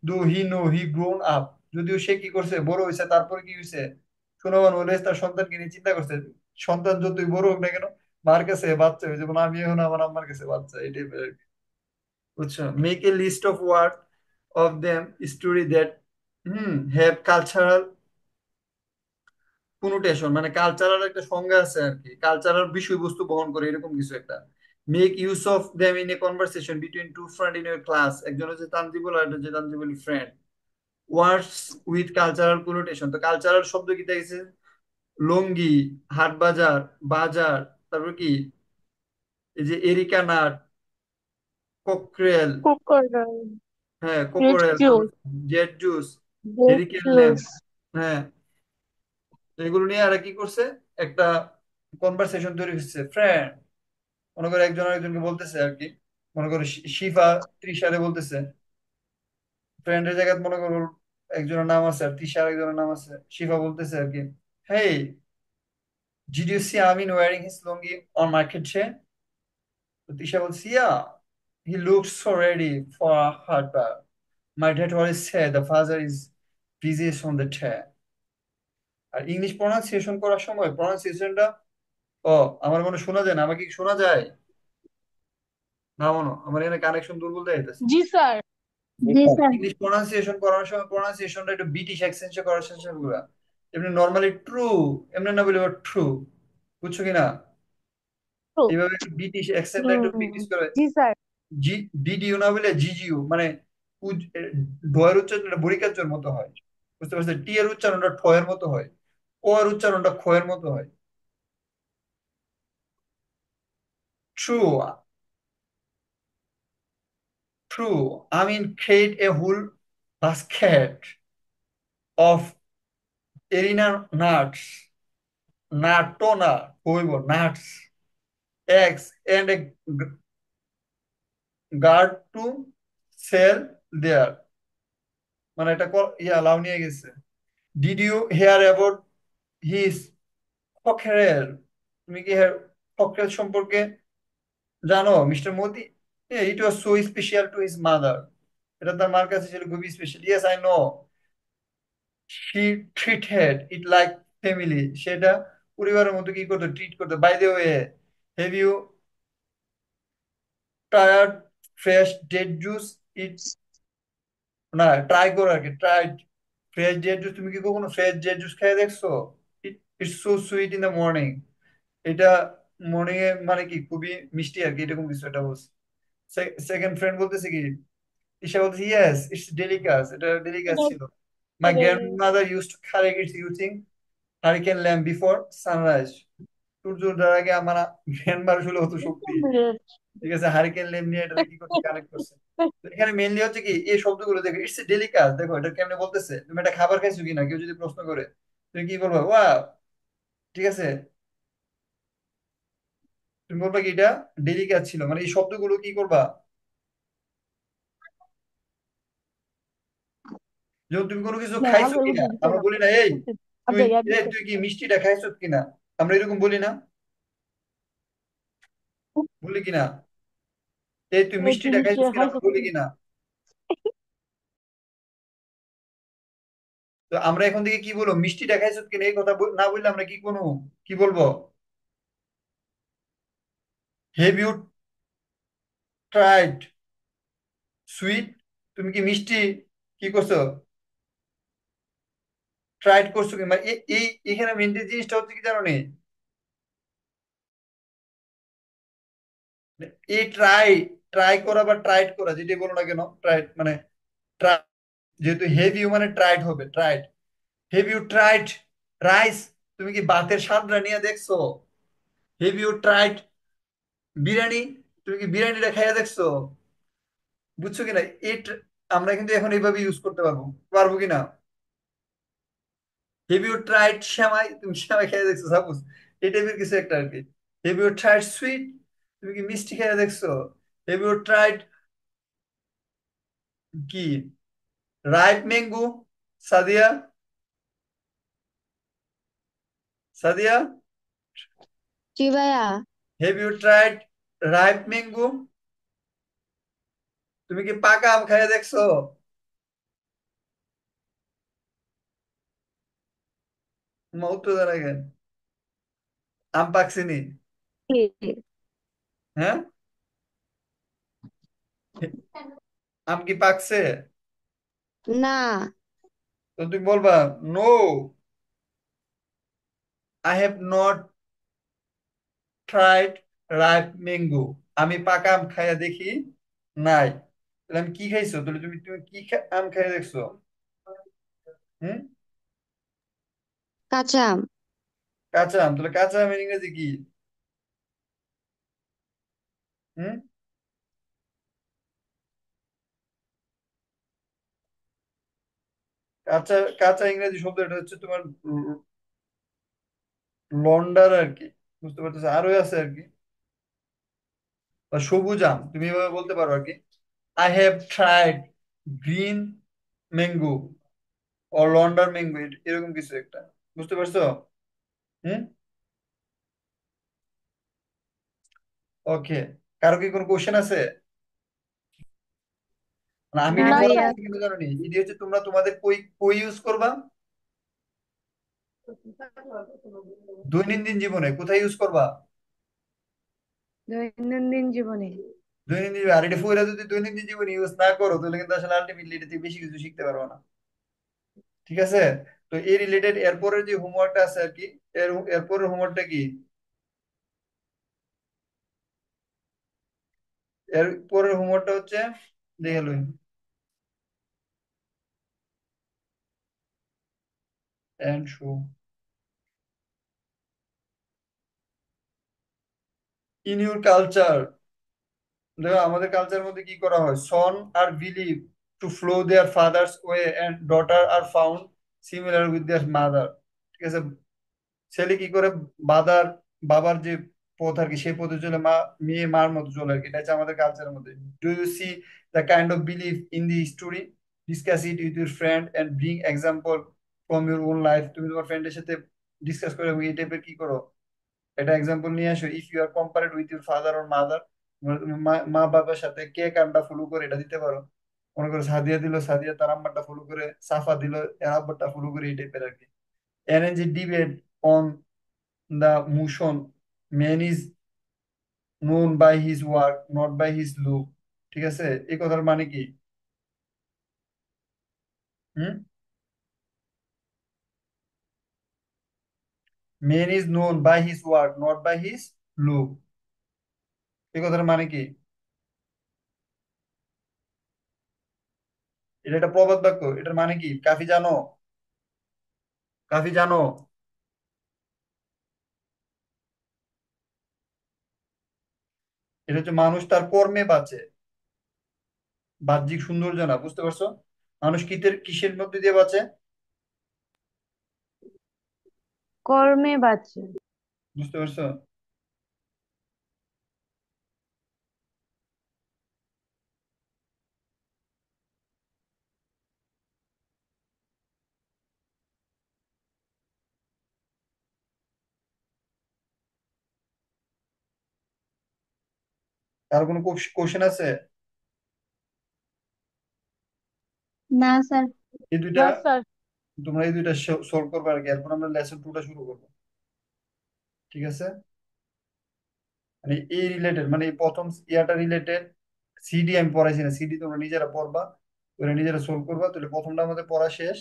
though he know he grown up. যদিও সে কি করছে, বড় হয়েছে, তারপরে কি হয়েছে, Sunayan always তার সন্তানকে নিয়ে চিন্তা করছে, সন্তান যতই বড় হোক না কেন মার কাছে বাচ্চা হয়েছে, যেমন আমি এখন আমার আম্মার কাছে বাচ্চা, এটাই বুঝছো। Make a list of word of them story that have cultural connotation, মানে কালচারাল একটা সংজ্ঞা আছে আর কি, কালচারাল বিষয়বস্তু বহন করে এরকম কিছু একটা। Make use of them in a conversation between two friend in your class, একজন হচ্ছে তানজিবুল আর একটা হচ্ছে Tanjibul friend. Words with cultural connotation, তো কালচারাল শব্দ কি দেখেছে, লুঙ্গি, হাট বাজার, বাজার, তারপর কি এই যে এরিকা নাট, ককরেল, কোকোডাইল, হ্যাঁ গ্রেপ কোকোরেল, তারপর juice, Z juice, grape hurricane lamp, juice. হ্যাঁ। তো এগুলো নিয়ে আর কি করছে, একটা কনভারসেশন তৈরি হচ্ছে ফ্রেন্ড, মনে করে একজন আরেকজনকে বলতেছে আর কি, মনে করো শিফা তৃষারে বলতেছে, ফ্রেন্ডের জায়গায় মনে করো একজনের নাম আছে আর তৃষা আরেকজনের নাম আছে, শিফা বলতেছে আর কি, hey, did you see Amin wearing his lungi on market day? তো তৃষা বলছে, yeah, he looks so ready for a hard bath, my dad always say the father is busiest on the day. আর ইংলিশ প্রনাউন্সিয়েশন করার সময় প্রনাউন্সিয়েশনটা, ও আমার মনে শোনা যায় না, আমাকে কি শোনা যায় না, মনে আমার এখানে কানেকশন দুর্বল দেয়। জি স্যার। জি স্যার। ইংলিশ প্রনাউন্সিয়েশন করার সময় প্রনাউন্সিয়েশনটা একটু ব্রিটিশ অ্যাকসেন্টে করার চেষ্টা করবা। এমনি নর্মালি ট্রু, এমনি না বলে ট্রু, বুঝছো কিনা, এইভাবে একটু ব্রিটিশ অ্যাকসেন্টটা একটু প্র্যাকটিস করে। জি স্যার। জি, ডিডিউ না বলে জিজিউ, মানে ডয়ের উচ্চারণটা বরিকার মতো হয়, বুঝতে পারছো, টি এর উচ্চারণটা ঠ এর মতো হয়, ও এর উচ্চারণটা খ এর মতো হয়। True, true, I mean create a whole basket of arena nuts, নাটো হইব nuts, eggs and a guard to sell there, মানে এটা লাউ নিয়ে গেছে। Did you hear about his cockerel? তুমি কি ককরেল সম্পর্কে জানো mister Modi? It was so special to his mother, এটা তার মার কাছে ছিল খুবই special. Yes I know, she treated it like family, সেটা পরিবারের মতো কি করতো, ট্রিট করতো। By the way, have you tried fresh date juice? It, না ট্রাই করো আর কি, ট্রাই ফ্রেশ ডেড জুস, তুমি কি কখনো ফ্রেশ ডেড জুস খেয়ে দেখছো? It's so sweet in the morning, এটা মর্নিং এ মানে কি খুবই মিষ্টি আর কি, এরকম কিছু একটা বলছে। সেকেন্ড ফ্রেন্ড বলতেছে কি, ঈশা বলতেছে, ইয়েস ইটস ডেলিকাস, এটা ডেলিকাস ছিল। My grandmother use to collect its using hurricane lamp before sunrise. সূর্য ওঠার আগে আমার গ্র্যান্ডমার ছিল অত শক্তি, ঠিক আছে, হারিকেন ল্যাম্প নিয়ে এটা কি করছে, কানেক্ট করছে। তো এখানে মেনলি হচ্ছে কি এই শব্দগুলো দেখো, ইটস ডেলিকাস, দেখো এটা কেমনে বলতেছে, তুমি একটা খাবার খাইছো কিনা কেউ যদি প্রশ্ন করে, তুমি কি বলবো, ওয়া, ঠিক আছে, তুমি বলবা কি এটা ডেলিকাস ছিল, মানে এই শব্দগুলো কি করবা, যেমন তুমি কোনো কিছু খাইছো কিনা, আমরা বলি না এই তুই, তুই কি মিষ্টিটা খাইছো কিনা, আমরা এরকম বলি না, বলি কিনা, এই তুই মিষ্টিটা খাইছিস কিনা, আমরা বলি কিনা। তো আমরা এখন থেকে কি বলবো, মিষ্টিটা খাইছিস কিনা, এই কথা না বললে আমরা কি কোনো, কি বলবো, হ্যাভ ইউ ট্রাইড সুইট? তুমি কি মিষ্টি কি করছো, ট্রাইড করছো কি, মানে এই এখানে মেন জিনিসটা হচ্ছে কি জানো নি, এই ট্রাই, ট্রাই করা বা ট্রাইড করা যেটাই বলো না কেন, ট্রাইড মানে try, যেহেতু হেভ ইউ মানে ট্রাইড হবে, tried. Have you tried rice? তুমি কি ভাতের স্বাদ নিয়ে দেখছো? Have you tried biryani? তুমি কি বিরিয়ানিটা খাইয়া দেখছো? বুঝছো কিনা, এই আমরা কিন্তু এখন এইভাবে ইউজ করতে পারবো, পারবো কিনা। হেভ ইউ ট্রাইড সেমাই? তুমি সেমাই খাইয়া দেখছো সাপোজ, এই টাইপের কিছু একটা আর কি। Have you tried sweet? তুমি কি মিষ্টি খেয়ে দেখছো? হ্যাভ ইউ ট্রাইড কি রাইপ ম্যাঙ্গো? সাদিয়া, সাদিয়া, জি ভাইয়া। Have you tried ripe mango? তুমি কি পাকা আম খেয়ে দেখছো? তোমার উত্তর দেন আগে। আম পাকছিনি? হ্যাঁ, আম কি পাকছে? না। তো তুমি বলবা no, I have not tried ripe mango. আমি পাকা আম খাইয়া দেখি নাই। তাহলে আমি কি খাইছো? তাহলে তুমি তুমি কি আম খাইয়া দেখছো? হুম, কাঁচা আম। কাঁচা আম। তাহলে কাঁচা আমের ইংরেজি কি? হুম, কাঁচা কাঁচা ইংরেজি শব্দ এটা হচ্ছে তোমার লন্ডার আর কি। বুঝতে পারতেছো? আরো আছে আর কি। বা সবুজ আম তুমি এভাবে বলতে পারো আর কি। I have tried green mango ও লন্ডার ম্যাঙ্গো, এরকম কিছু একটা। বুঝতে পারছো? হুম, ওকে। কারো কি কোনো কোশ্চেন আছে? না, আমি না না এটি পড়া ভাইয়া। স্যার। হচ্ছে কিন্তু জানো নি, এটি হচ্ছে তোমরা তোমাদের কই কই ইউজ করবা দৈনন্দিন জীবনে, কোথায় ইউজ করবা দৈনন্দিন জীবনে। দৈনন্দিন জীবনে। আর এটা ফুয়েরা যদি দৈনন্দিন জীবনে ইউজ না করো তাহলে কিন্তু আসলে আলটিমেটলি এটা থেকে বেশি কিছু শিখতে পারবো না। ঠিক আছে? তো এই রিলেটেড এরপরের যে হোমওয়ার্কটা আছে আর কি, এরপরের হোমওয়ার্কটা কি? এর পরের হোমওয়ার্কটা হচ্ছে, দেখে লই, and show in your culture. দেখো আমাদের কালচারের মধ্যে কি করা হয়, son are believe to flow their father's way and daughter are found similar with their mother. ঠিক আছে? ছেলে কি করে বাদার বাবার যে পথ আর কি সেই পথে চলে, মা মেয়ে মার মতো চলে আর কি। এটা হচ্ছে আমাদের কালচারের মধ্যে। Do you see the kind of believe in the story? Discuss it with your friend and bring example from your own life. তুমি তোমার ফ্রেন্ডের সাথে ডিসকাস করে এবং এই টাইপের কি করো, এটা এক্সাম্পল নিয়ে আসো। If you are compared with your father or mother, তুমি মা মা বাবার সাথে কে কানটা ফলো করে এটা দিতে পারো। মনে করো সাদিয়া দিল, সাদিয়া তার আম্মারটা ফলো করে, সাফা দিল এর আব্বারটা ফলো করে, এই টাইপের আর কি। arrange a debate on the motion man is known by his work not by his look। ঠিক আছে? এই কথার মানে কি? হুম, man is known by his work not by his look, এই কথার মানে কি? এটা একটা প্রবাদ বাক্য, এটার মানে কি কাফি জানো? কাফি জানো? এটা হচ্ছে মানুষ তার কর্মে বাঁচে, বাহ্যিক সৌন্দর্য না। বুঝতে পারছো? মানুষ কিসের মধ্যে দিয়ে বাঁচে? কর্মে বাঁচে। বুঝতে পারছো? কার কোনো কোশ্চেন আছে? না স্যার। এই দুইটা, না স্যার। তোমরা এই দুইটা সলভ করবে আর কি। এরপর আমরা লেসন 2টা শুরু করবো। ঠিক আছে? মানে এই রিলেটেড, মানে এই প্রথম ইয়াটা রিলেটেড সিডি আমি পড়াইছি না, সিডি তোমরা নিজেরা পড়বা, ওরা নিজেরা সলভ করবা, তাহলে প্রথমটা আমাদের পড়া শেষ।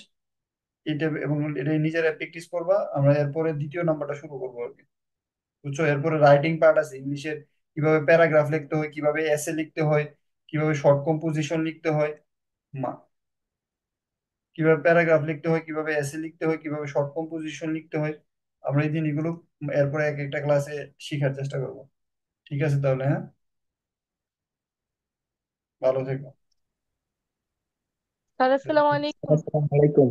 এটা এবং এটা নিজেরা প্র্যাকটিস করবা, আমরা এরপরে দ্বিতীয় নাম্বারটা শুরু করবো আর কি। বুঝছো? এরপরে রাইটিং পার্ট আছে ইংলিশের, কিভাবে প্যারাগ্রাফ লিখতে হয়, কিভাবে এসে লিখতে হয়, কিভাবে শর্ট কম্পোজিশন লিখতে হয়, মা কিভাবে প্যারাগ্রাফ লিখতে হয়, কিভাবে এসে লিখতে হয়, কিভাবে শর্ট কম্পোজিশন লিখতে হয়। আমরা এই জিনিসগুলো এরপরে এক একটা ক্লাসে শেখার চেষ্টা করবো। ঠিক আছে তাহলে, হ্যাঁ, ভালো থেকো। স্যার আসসালামু আলাইকুম। আসসালামু আলাইকুম।